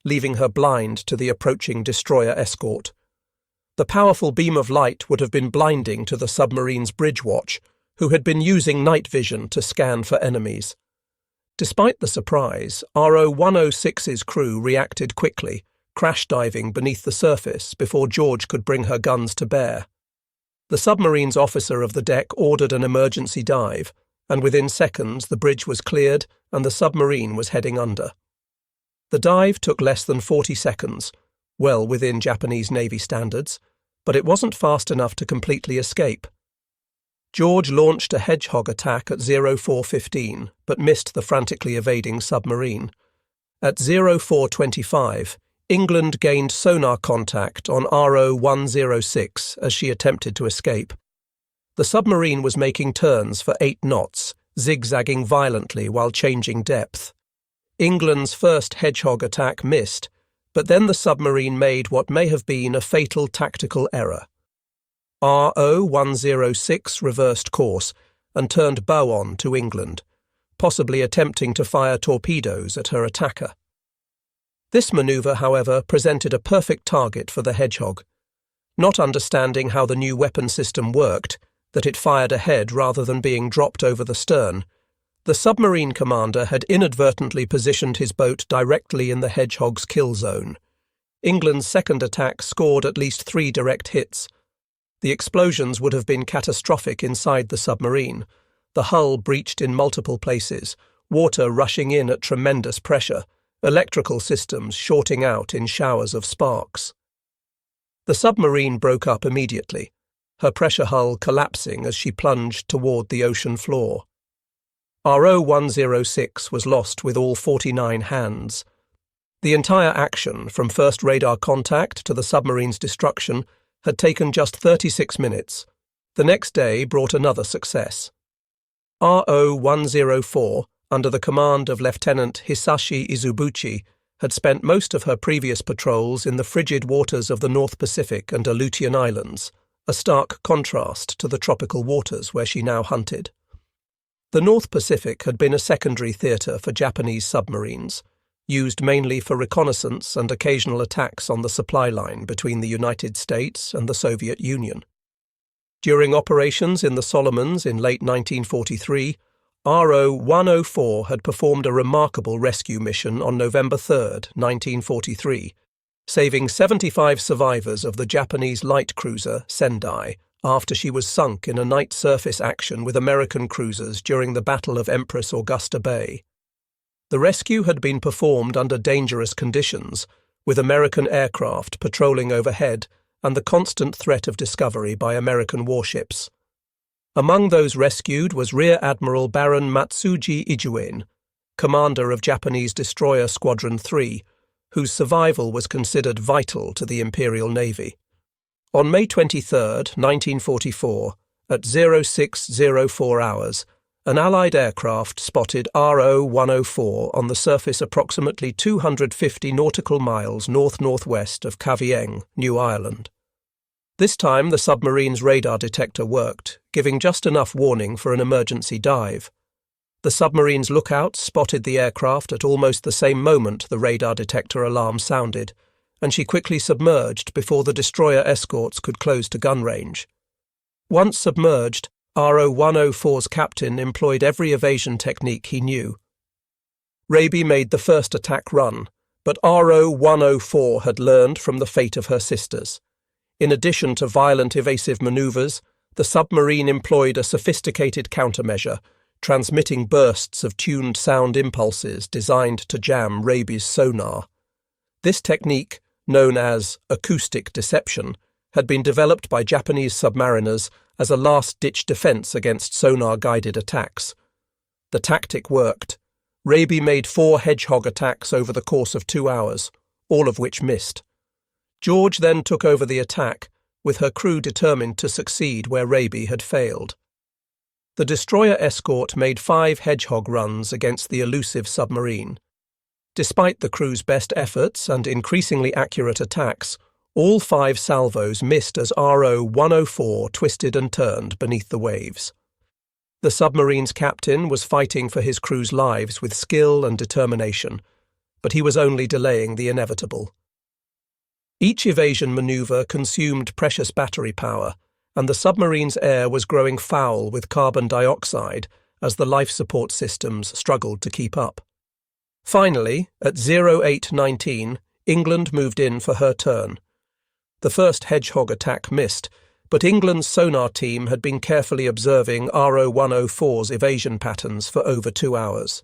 leaving her blind to the approaching destroyer escort. The powerful beam of light would have been blinding to the submarine's bridge watch, who had been using night vision to scan for enemies. Despite the surprise, RO-106's crew reacted quickly, crash diving beneath the surface before George could bring her guns to bear. The submarine's officer of the deck ordered an emergency dive, and within seconds the bridge was cleared and the submarine was heading under. The dive took less than 40 seconds, well within Japanese Navy standards, but it wasn't fast enough to completely escape. George launched a hedgehog attack at 04:15, but missed the frantically evading submarine. At 04:25, England gained sonar contact on RO-106 as she attempted to escape. The submarine was making turns for 8 knots, zigzagging violently while changing depth. England's first hedgehog attack missed, but then the submarine made what may have been a fatal tactical error. RO-106 reversed course and turned bow on to England, possibly attempting to fire torpedoes at her attacker. This manoeuvre, however, presented a perfect target for the hedgehog. Not understanding how the new weapon system worked, that it fired ahead rather than being dropped over the stern, the submarine commander had inadvertently positioned his boat directly in the hedgehog's kill zone. England's second attack scored at least 3 direct hits. The explosions would have been catastrophic inside the submarine. The hull breached in multiple places, water rushing in at tremendous pressure, electrical systems shorting out in showers of sparks. The submarine broke up immediately, her pressure hull collapsing as she plunged toward the ocean floor. RO-106 was lost with all 49 hands. The entire action, from first radar contact to the submarine's destruction, had taken just 36 minutes. The next day brought another success. RO-104, under the command of Lieutenant Hisashi Izubuchi, had spent most of her previous patrols in the frigid waters of the North Pacific and Aleutian Islands, a stark contrast to the tropical waters where she now hunted. The North Pacific had been a secondary theatre for Japanese submarines, used mainly for reconnaissance and occasional attacks on the supply line between the United States and the Soviet Union. During operations in the Solomons in late 1943, RO-104 had performed a remarkable rescue mission on November 3, 1943, saving 75 survivors of the Japanese light cruiser Sendai after she was sunk in a night surface action with American cruisers during the Battle of Empress Augusta Bay. The rescue had been performed under dangerous conditions, with American aircraft patrolling overhead and the constant threat of discovery by American warships. Among those rescued was Rear Admiral Baron Matsuji Ijuen, commander of Japanese destroyer Squadron 3, whose survival was considered vital to the Imperial Navy. On May 23, 1944, at 0604 hours, an Allied aircraft spotted RO-104 on the surface approximately 250 nautical miles north-northwest of Kavieng, New Ireland. This time the submarine's radar detector worked, giving just enough warning for an emergency dive. The submarine's lookouts spotted the aircraft at almost the same moment the radar detector alarm sounded, and she quickly submerged before the destroyer escorts could close to gun range. Once submerged, RO-104's captain employed every evasion technique he knew. Raby made the first attack run, but RO-104 had learned from the fate of her sisters. In addition to violent evasive maneuvers, the submarine employed a sophisticated countermeasure, transmitting bursts of tuned sound impulses designed to jam Raby's sonar. This technique, known as acoustic deception, had been developed by Japanese submariners as a last-ditch defense against sonar-guided attacks. The tactic worked. Raby made 4 hedgehog attacks over the course of 2 hours, all of which missed. George then took over the attack, with her crew determined to succeed where Raby had failed. The destroyer escort made 5 hedgehog runs against the elusive submarine. Despite the crew's best efforts and increasingly accurate attacks, all 5 salvos missed as RO-104 twisted and turned beneath the waves. The submarine's captain was fighting for his crew's lives with skill and determination, but he was only delaying the inevitable. Each evasion maneuver consumed precious battery power, and the submarine's air was growing foul with carbon dioxide as the life support systems struggled to keep up. Finally, at 0819, England moved in for her turn. The first Hedgehog attack missed, but England's sonar team had been carefully observing RO-104's evasion patterns for over 2 hours.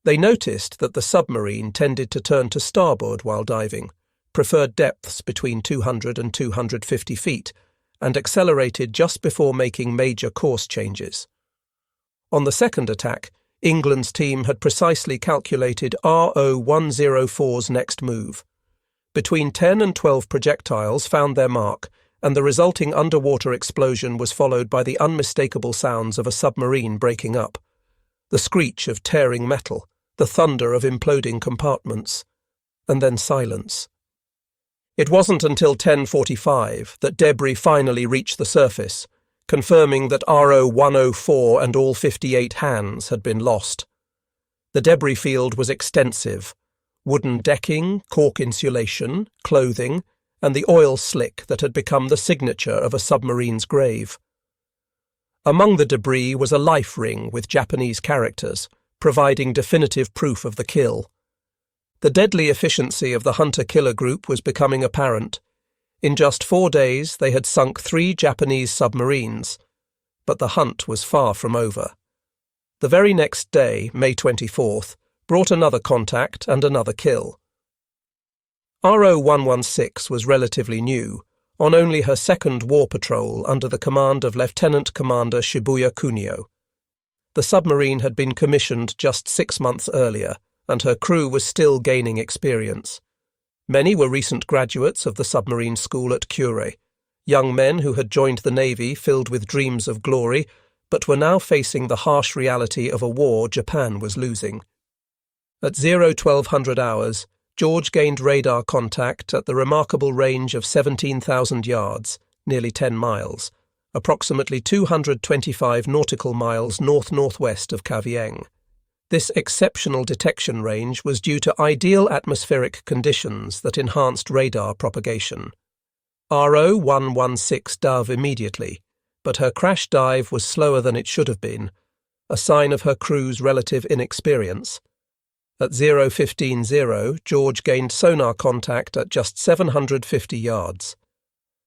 They noticed that the submarine tended to turn to starboard while diving, preferred depths between 200 and 250 feet, and accelerated just before making major course changes. On the second attack, England's team had precisely calculated RO-104's next move. Between 10 and 12 projectiles found their mark, and the resulting underwater explosion was followed by the unmistakable sounds of a submarine breaking up, the screech of tearing metal, the thunder of imploding compartments, and then silence. It wasn't until 10:45 that debris finally reached the surface, confirming that RO-104 and all 58 hands had been lost. The debris field was extensive: wooden decking, cork insulation, clothing, and the oil slick that had become the signature of a submarine's grave. Among the debris was a life ring with Japanese characters, providing definitive proof of the kill. The deadly efficiency of the hunter-killer group was becoming apparent. In just 4 days, they had sunk 3 Japanese submarines, but the hunt was far from over. The very next day, May 24th, brought another contact and another kill. RO-116 was relatively new, on only her second war patrol under the command of Lieutenant Commander Shibuya Kunio. The submarine had been commissioned just 6 months earlier, and her crew was still gaining experience. Many were recent graduates of the submarine school at Kure, young men who had joined the Navy filled with dreams of glory, but were now facing the harsh reality of a war Japan was losing. At 1200 hours, George gained radar contact at the remarkable range of 17,000 yards, nearly 10 miles, approximately 225 nautical miles north-northwest of Kavieng. This exceptional detection range was due to ideal atmospheric conditions that enhanced radar propagation. RO-116 dove immediately, but her crash dive was slower than it should have been, a sign of her crew's relative inexperience. At 0:15:0, George gained sonar contact at just 750 yards.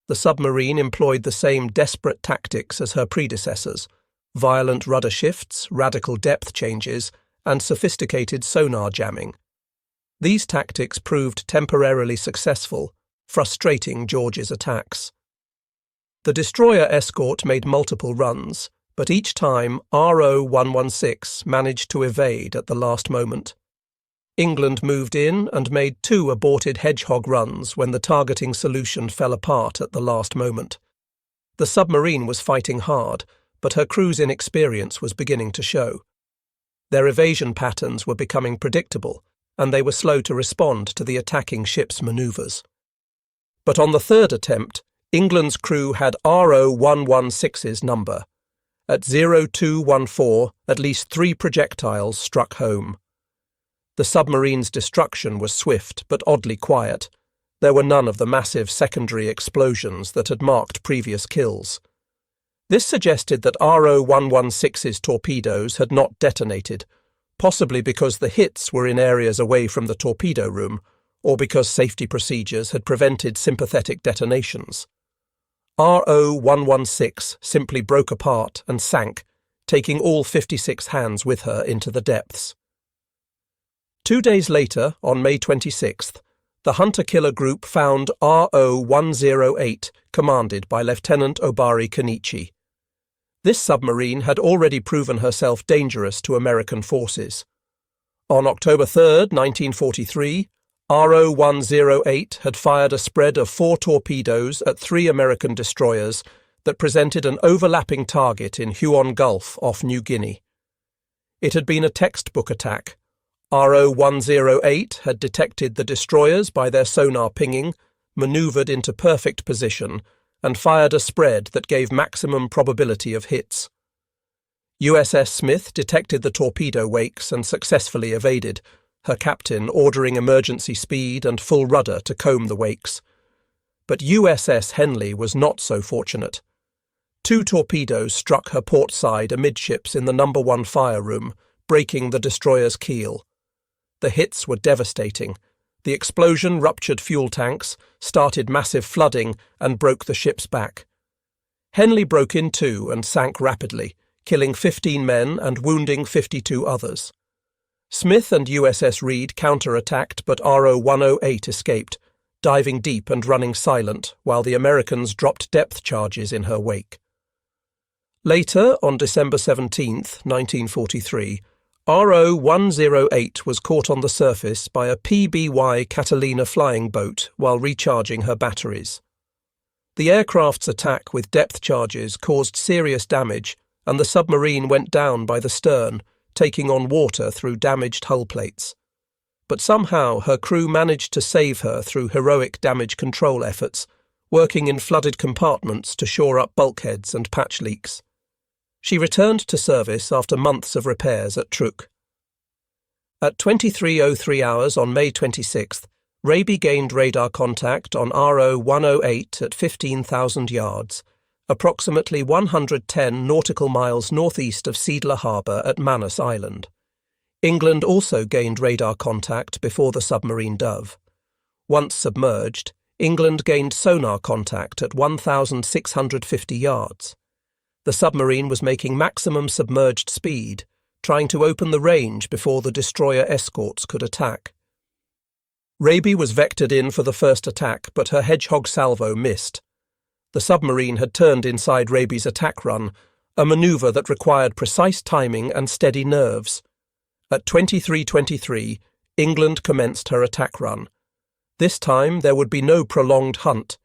The submarine employed the same desperate tactics as her predecessors: violent rudder shifts, radical depth changes, and sophisticated sonar jamming. These tactics proved temporarily successful, frustrating George's attacks. The destroyer escort made multiple runs, but each time RO-116 managed to evade at the last moment. England moved in and made 2 aborted Hedgehog runs when the targeting solution fell apart at the last moment. The submarine was fighting hard, but her crew's inexperience was beginning to show. Their evasion patterns were becoming predictable, and they were slow to respond to the attacking ship's manoeuvres. But on the third attempt, England's crew had RO-116's number. At 0214, at least 3 projectiles struck home. The submarine's destruction was swift but oddly quiet. There were none of the massive secondary explosions that had marked previous kills. This suggested that RO-116's torpedoes had not detonated, possibly because the hits were in areas away from the torpedo room, or because safety procedures had prevented sympathetic detonations. RO-116 simply broke apart and sank, taking all 56 hands with her into the depths. 2 days later, on May 26th, the hunter-killer group found RO-108, commanded by Lieutenant Obari Kenichi. This submarine had already proven herself dangerous to American forces. On October 3, 1943, RO-108 had fired a spread of 4 torpedoes at 3 American destroyers that presented an overlapping target in Huon Gulf off New Guinea. It had been a textbook attack. RO-108 had detected the destroyers by their sonar pinging, manoeuvred into perfect position, and fired a spread that gave maximum probability of hits. USS Smith detected the torpedo wakes and successfully evaded, her captain ordering emergency speed and full rudder to comb the wakes. But USS Henley was not so fortunate. 2 torpedoes struck her port side amidships in the No. 1 fire room, breaking the destroyer's keel. The hits were devastating, The explosion ruptured fuel tanks, started massive flooding, and broke the ship's back. Henley broke in too and sank rapidly, killing 15 men and wounding 52 others. Smith and USS Reed counterattacked, but RO-108 escaped, diving deep and running silent, while the Americans dropped depth charges in her wake. Later, on December 17, 1943, RO-108 was caught on the surface by a PBY Catalina flying boat while recharging her batteries. The aircraft's attack with depth charges caused serious damage, and the submarine went down by the stern, taking on water through damaged hull plates. But somehow her crew managed to save her through heroic damage control efforts, working in flooded compartments to shore up bulkheads and patch leaks. She returned to service after months of repairs at Truk. At 23:03 hours on May 26th, Raby gained radar contact on RO-108 at 15,000 yards, approximately 110 nautical miles northeast of Seidler Harbour at Manus Island. England also gained radar contact before the submarine Dove. Once submerged, England gained sonar contact at 1,650 yards. The submarine was making maximum submerged speed, trying to open the range before the destroyer escorts could attack. Raby was vectored in for the first attack, but her Hedgehog salvo missed. The submarine had turned inside Raby's attack run, a manoeuvre that required precise timing and steady nerves. At 23:23, England commenced her attack run. This time there would be no prolonged hunt.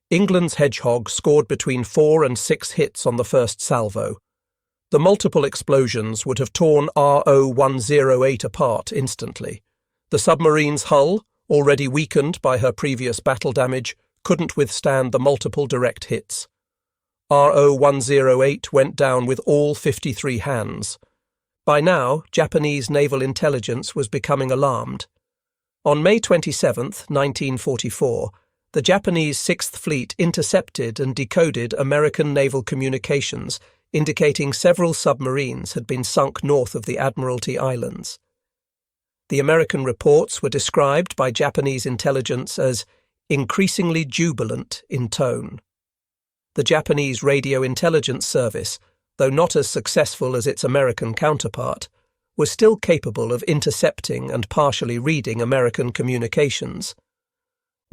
England's Hedgehog scored between 4 and 6 hits on the first salvo. The multiple explosions would have torn RO-108 apart instantly. The submarine's hull, already weakened by her previous battle damage, couldn't withstand the multiple direct hits. RO-108 went down with all 53 hands. By now, Japanese naval intelligence was becoming alarmed. On May 27, 1944, the Japanese Sixth Fleet intercepted and decoded American naval communications, indicating several submarines had been sunk north of the Admiralty Islands. The American reports were described by Japanese intelligence as increasingly jubilant in tone. The Japanese Radio Intelligence Service, though not as successful as its American counterpart, was still capable of intercepting and partially reading American communications.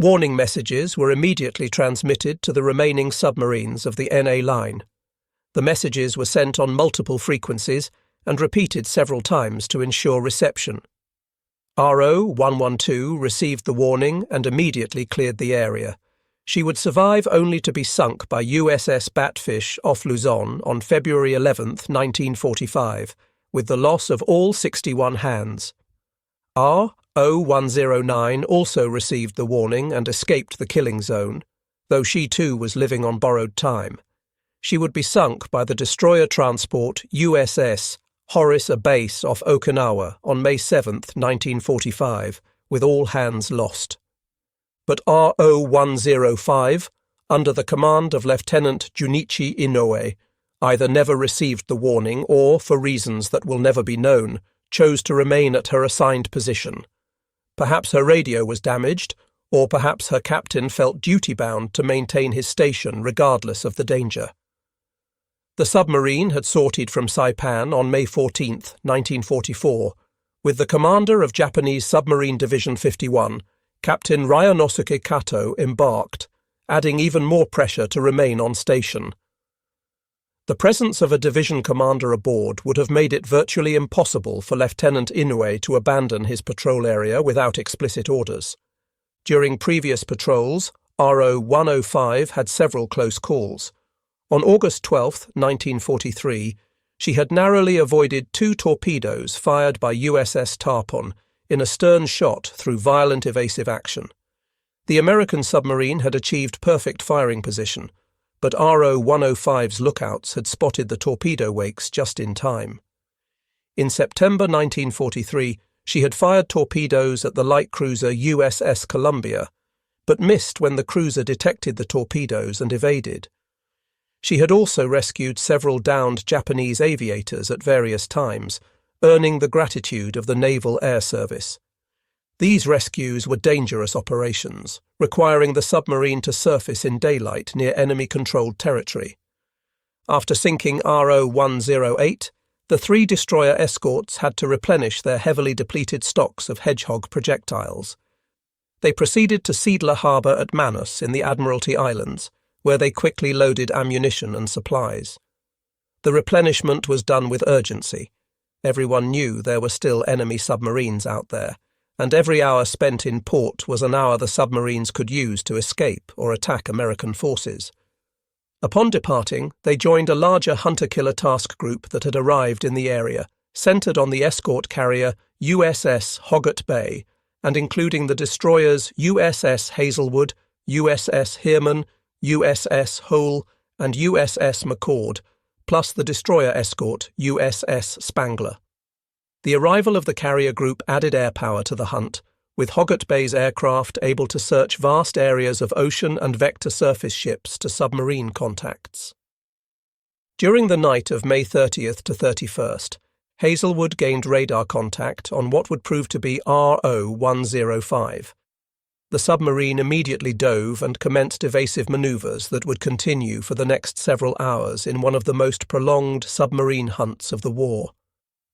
Warning messages were immediately transmitted to the remaining submarines of the NA line. The messages were sent on multiple frequencies and repeated several times to ensure reception. RO-112 received the warning and immediately cleared the area. She would survive only to be sunk by USS Batfish off Luzon on February 11, 1945, with the loss of all 61 hands. RO-109 also received the warning and escaped the killing zone, though she too was living on borrowed time. She would be sunk by the destroyer transport USS Horace Base off Okinawa on May 7, 1945, with all hands lost. But RO-105, under the command of Lieutenant Junichi Inoue, either never received the warning or, for reasons that will never be known, chose to remain at her assigned position. Perhaps her radio was damaged, or perhaps her captain felt duty-bound to maintain his station regardless of the danger. The submarine had sortied from Saipan on May 14, 1944, with the commander of Japanese Submarine Division 51, Captain Ryanosuke Kato, embarked, adding even more pressure to remain on station. The presence of a division commander aboard would have made it virtually impossible for Lieutenant Inoue to abandon his patrol area without explicit orders. During previous patrols, RO-105 had several close calls. On August 12, 1943, she had narrowly avoided 2 torpedoes fired by USS Tarpon in a stern shot through violent evasive action. The American submarine had achieved perfect firing position, but RO-105's lookouts had spotted the torpedo wakes just in time. In September 1943, she had fired torpedoes at the light cruiser USS Columbia, but missed when the cruiser detected the torpedoes and evaded. She had also rescued several downed Japanese aviators at various times, earning the gratitude of the Naval Air Service. These rescues were dangerous operations, requiring the submarine to surface in daylight near enemy-controlled territory. After sinking RO-108, the 3 destroyer escorts had to replenish their heavily depleted stocks of Hedgehog projectiles. They proceeded to Seidler Harbour at Manus in the Admiralty Islands, where they quickly loaded ammunition and supplies. The replenishment was done with urgency. Everyone knew there were still enemy submarines out there, and every hour spent in port was an hour the submarines could use to escape or attack American forces. Upon departing, they joined a larger hunter-killer task group that had arrived in the area, centered on the escort carrier USS Hoggett Bay, and including the destroyers USS Hazelwood, USS Heermann, USS Hole, and USS McCord, plus the destroyer escort USS Spangler. The arrival of the carrier group added air power to the hunt, with Hoggett Bay's aircraft able to search vast areas of ocean and vector surface ships to submarine contacts. During the night of May 30th to 31st, Hazelwood gained radar contact on what would prove to be RO-105. The submarine immediately dove and commenced evasive maneuvers that would continue for the next several hours in one of the most prolonged submarine hunts of the war.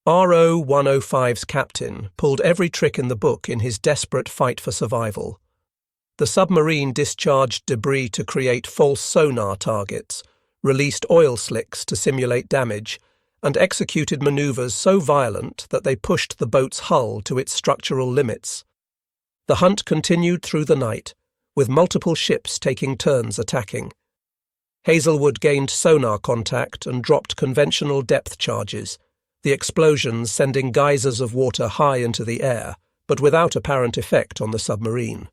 RO-105's captain pulled every trick in the book in his desperate fight for survival. The submarine discharged debris to create false sonar targets, released oil slicks to simulate damage, and executed maneuvers so violent that they pushed the boat's hull to its structural limits. The hunt continued through the night, with multiple ships taking turns attacking. Hazelwood gained sonar contact and dropped conventional depth charges, the explosions sending geysers of water high into the air, but without apparent effect on the submarine.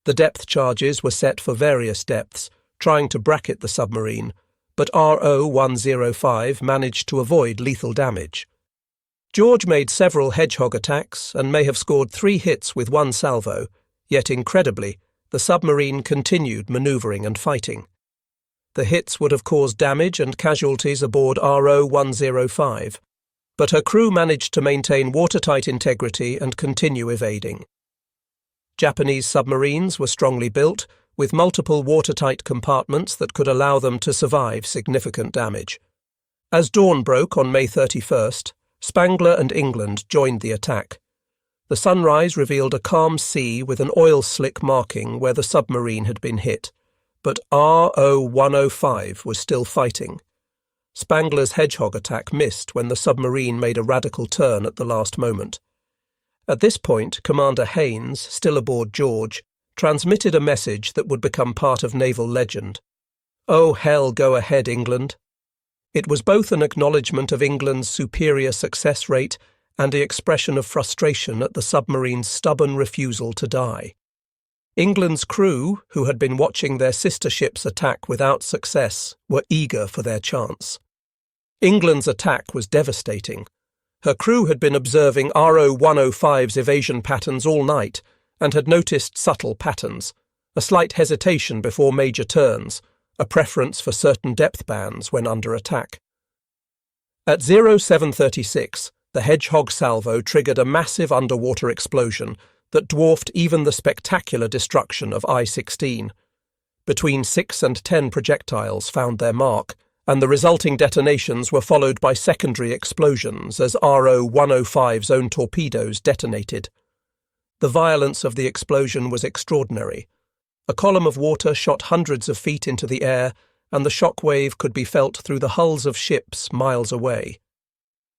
The depth charges were set for various depths, trying to bracket the submarine, but RO-105 managed to avoid lethal damage. George made several Hedgehog attacks and may have scored 3 hits with 1 salvo, yet incredibly, the submarine continued manoeuvring and fighting. The hits would have caused damage and casualties aboard RO-105, but her crew managed to maintain watertight integrity and continue evading. Japanese submarines were strongly built, with multiple watertight compartments that could allow them to survive significant damage. As dawn broke on May 31st, Spangler and England joined the attack. The sunrise revealed a calm sea with an oil slick marking where the submarine had been hit, but RO-105 was still fighting. Spangler's Hedgehog attack missed when the submarine made a radical turn at the last moment. At this point, Commander Haynes, still aboard George, transmitted a message that would become part of naval legend. "Oh hell, go ahead, England." It was both an acknowledgement of England's superior success rate and the expression of frustration at the submarine's stubborn refusal to die. England's crew, who had been watching their sister ships attack without success, were eager for their chance. England's attack was devastating. Her crew had been observing RO-105's evasion patterns all night and had noticed subtle patterns, a slight hesitation before major turns, a preference for certain depth bands when under attack. At 0736, the Hedgehog salvo triggered a massive underwater explosion that dwarfed even the spectacular destruction of I-16. Between 6 and 10 projectiles found their mark, and the resulting detonations were followed by secondary explosions as RO-105's own torpedoes detonated. The violence of the explosion was extraordinary. A column of water shot hundreds of feet into the air, and the shock wave could be felt through the hulls of ships miles away.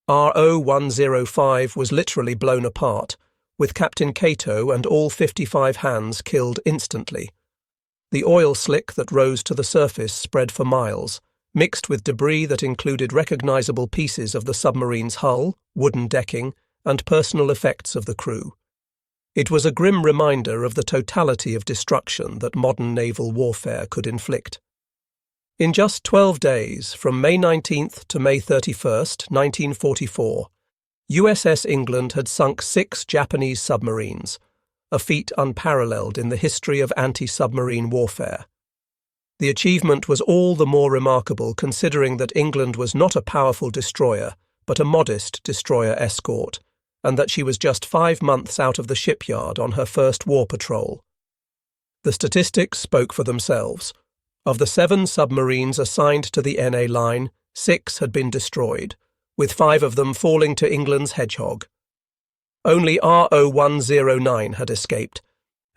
RO-105 was literally blown apart, with Captain Cato and all 55 hands killed instantly. The oil slick that rose to the surface spread for miles, mixed with debris that included recognizable pieces of the submarine's hull, wooden decking, and personal effects of the crew. It was a grim reminder of the totality of destruction that modern naval warfare could inflict. In just 12 days, from May 19th to May 31st, 1944, USS England had sunk 6 Japanese submarines, a feat unparalleled in the history of anti-submarine warfare. The achievement was all the more remarkable considering that England was not a powerful destroyer, but a modest destroyer escort, and that she was just 5 months out of the shipyard on her first war patrol. The statistics spoke for themselves. Of the 7 submarines assigned to the NA line, 6 had been destroyed, with 5 of them falling to England's Hedgehog. Only RO-109 had escaped,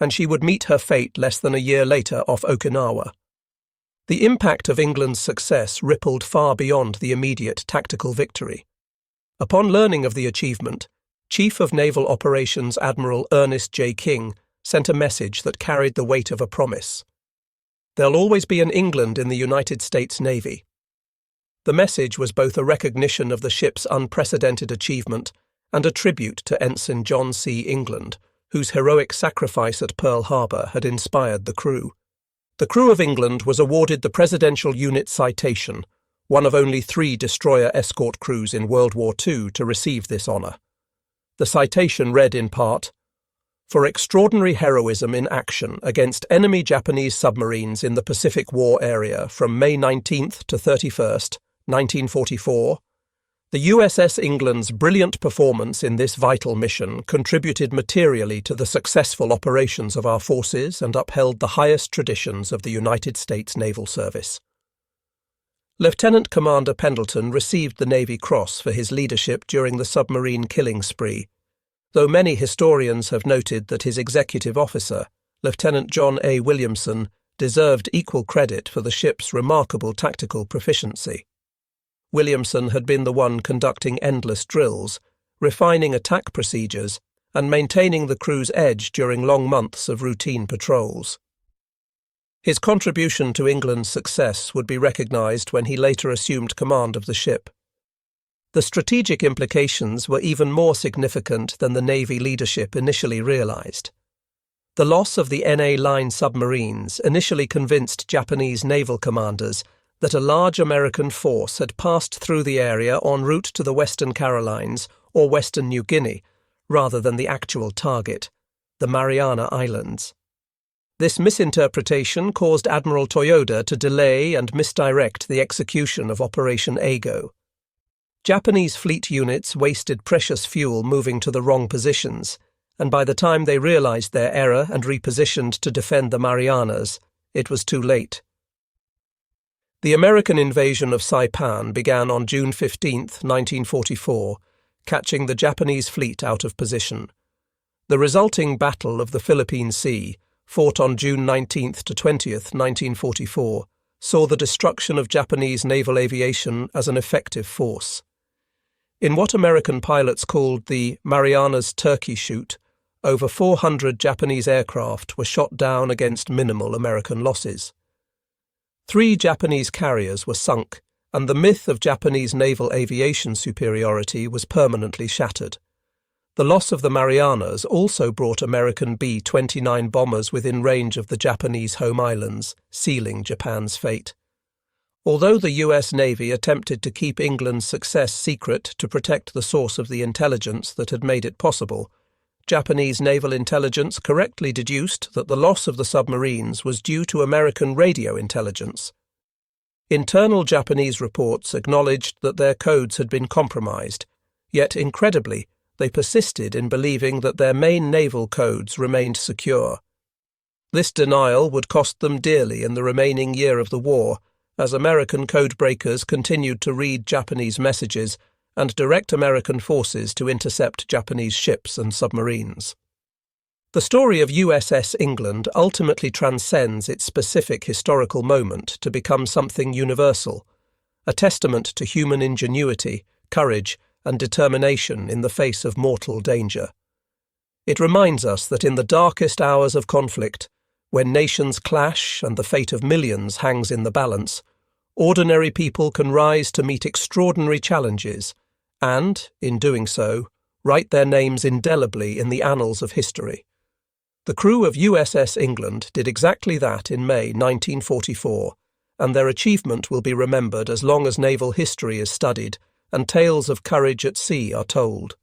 and she would meet her fate less than a year later off Okinawa. The impact of England's success rippled far beyond the immediate tactical victory. Upon learning of the achievement, Chief of Naval Operations Admiral Ernest J. King sent a message that carried the weight of a promise. There'll always be an England in the United States Navy. The message was both a recognition of the ship's unprecedented achievement and a tribute to Ensign John C. England, whose heroic sacrifice at Pearl Harbor had inspired the crew. The crew of England was awarded the Presidential Unit Citation, one of only 3 destroyer escort crews in World War II to receive this honour. The citation read in part, "For extraordinary heroism in action against enemy Japanese submarines in the Pacific War area from May 19th to 31st, 1944, the USS England's brilliant performance in this vital mission contributed materially to the successful operations of our forces and upheld the highest traditions of the United States Naval Service." Lieutenant Commander Pendleton received the Navy Cross for his leadership during the submarine killing spree, though many historians have noted that his executive officer, Lieutenant John A. Williamson, deserved equal credit for the ship's remarkable tactical proficiency. Williamson had been the one conducting endless drills, refining attack procedures, and maintaining the crew's edge during long months of routine patrols. His contribution to England's success would be recognised when he later assumed command of the ship. The strategic implications were even more significant than the Navy leadership initially realised. The loss of the NA line submarines initially convinced Japanese naval commanders that a large American force had passed through the area en route to the Western Carolines or Western New Guinea, rather than the actual target, the Mariana Islands. This misinterpretation caused Admiral Toyoda to delay and misdirect the execution of Operation Ago. Japanese fleet units wasted precious fuel moving to the wrong positions, and by the time they realized their error and repositioned to defend the Marianas, it was too late. The American invasion of Saipan began on June 15, 1944, catching the Japanese fleet out of position. The resulting Battle of the Philippine Sea, fought on June 19 to 20, 1944, saw the destruction of Japanese naval aviation as an effective force. In what American pilots called the Marianas Turkey Shoot, over 400 Japanese aircraft were shot down against minimal American losses. 3 Japanese carriers were sunk, and the myth of Japanese naval aviation superiority was permanently shattered. The loss of the Marianas also brought American B-29 bombers within range of the Japanese home islands, sealing Japan's fate. Although the US Navy attempted to keep England's success secret to protect the source of the intelligence that had made it possible, Japanese naval intelligence correctly deduced that the loss of the submarines was due to American radio intelligence. Internal Japanese reports acknowledged that their codes had been compromised, yet incredibly, they persisted in believing that their main naval codes remained secure. This denial would cost them dearly in the remaining year of the war, as American codebreakers continued to read Japanese messages and direct American forces to intercept Japanese ships and submarines. The story of USS England ultimately transcends its specific historical moment to become something universal, a testament to human ingenuity, courage, and determination in the face of mortal danger. It reminds us that in the darkest hours of conflict, when nations clash and the fate of millions hangs in the balance, ordinary people can rise to meet extraordinary challenges and, in doing so, write their names indelibly in the annals of history. The crew of USS England did exactly that in May 1944, and their achievement will be remembered as long as naval history is studied and tales of courage at sea are told.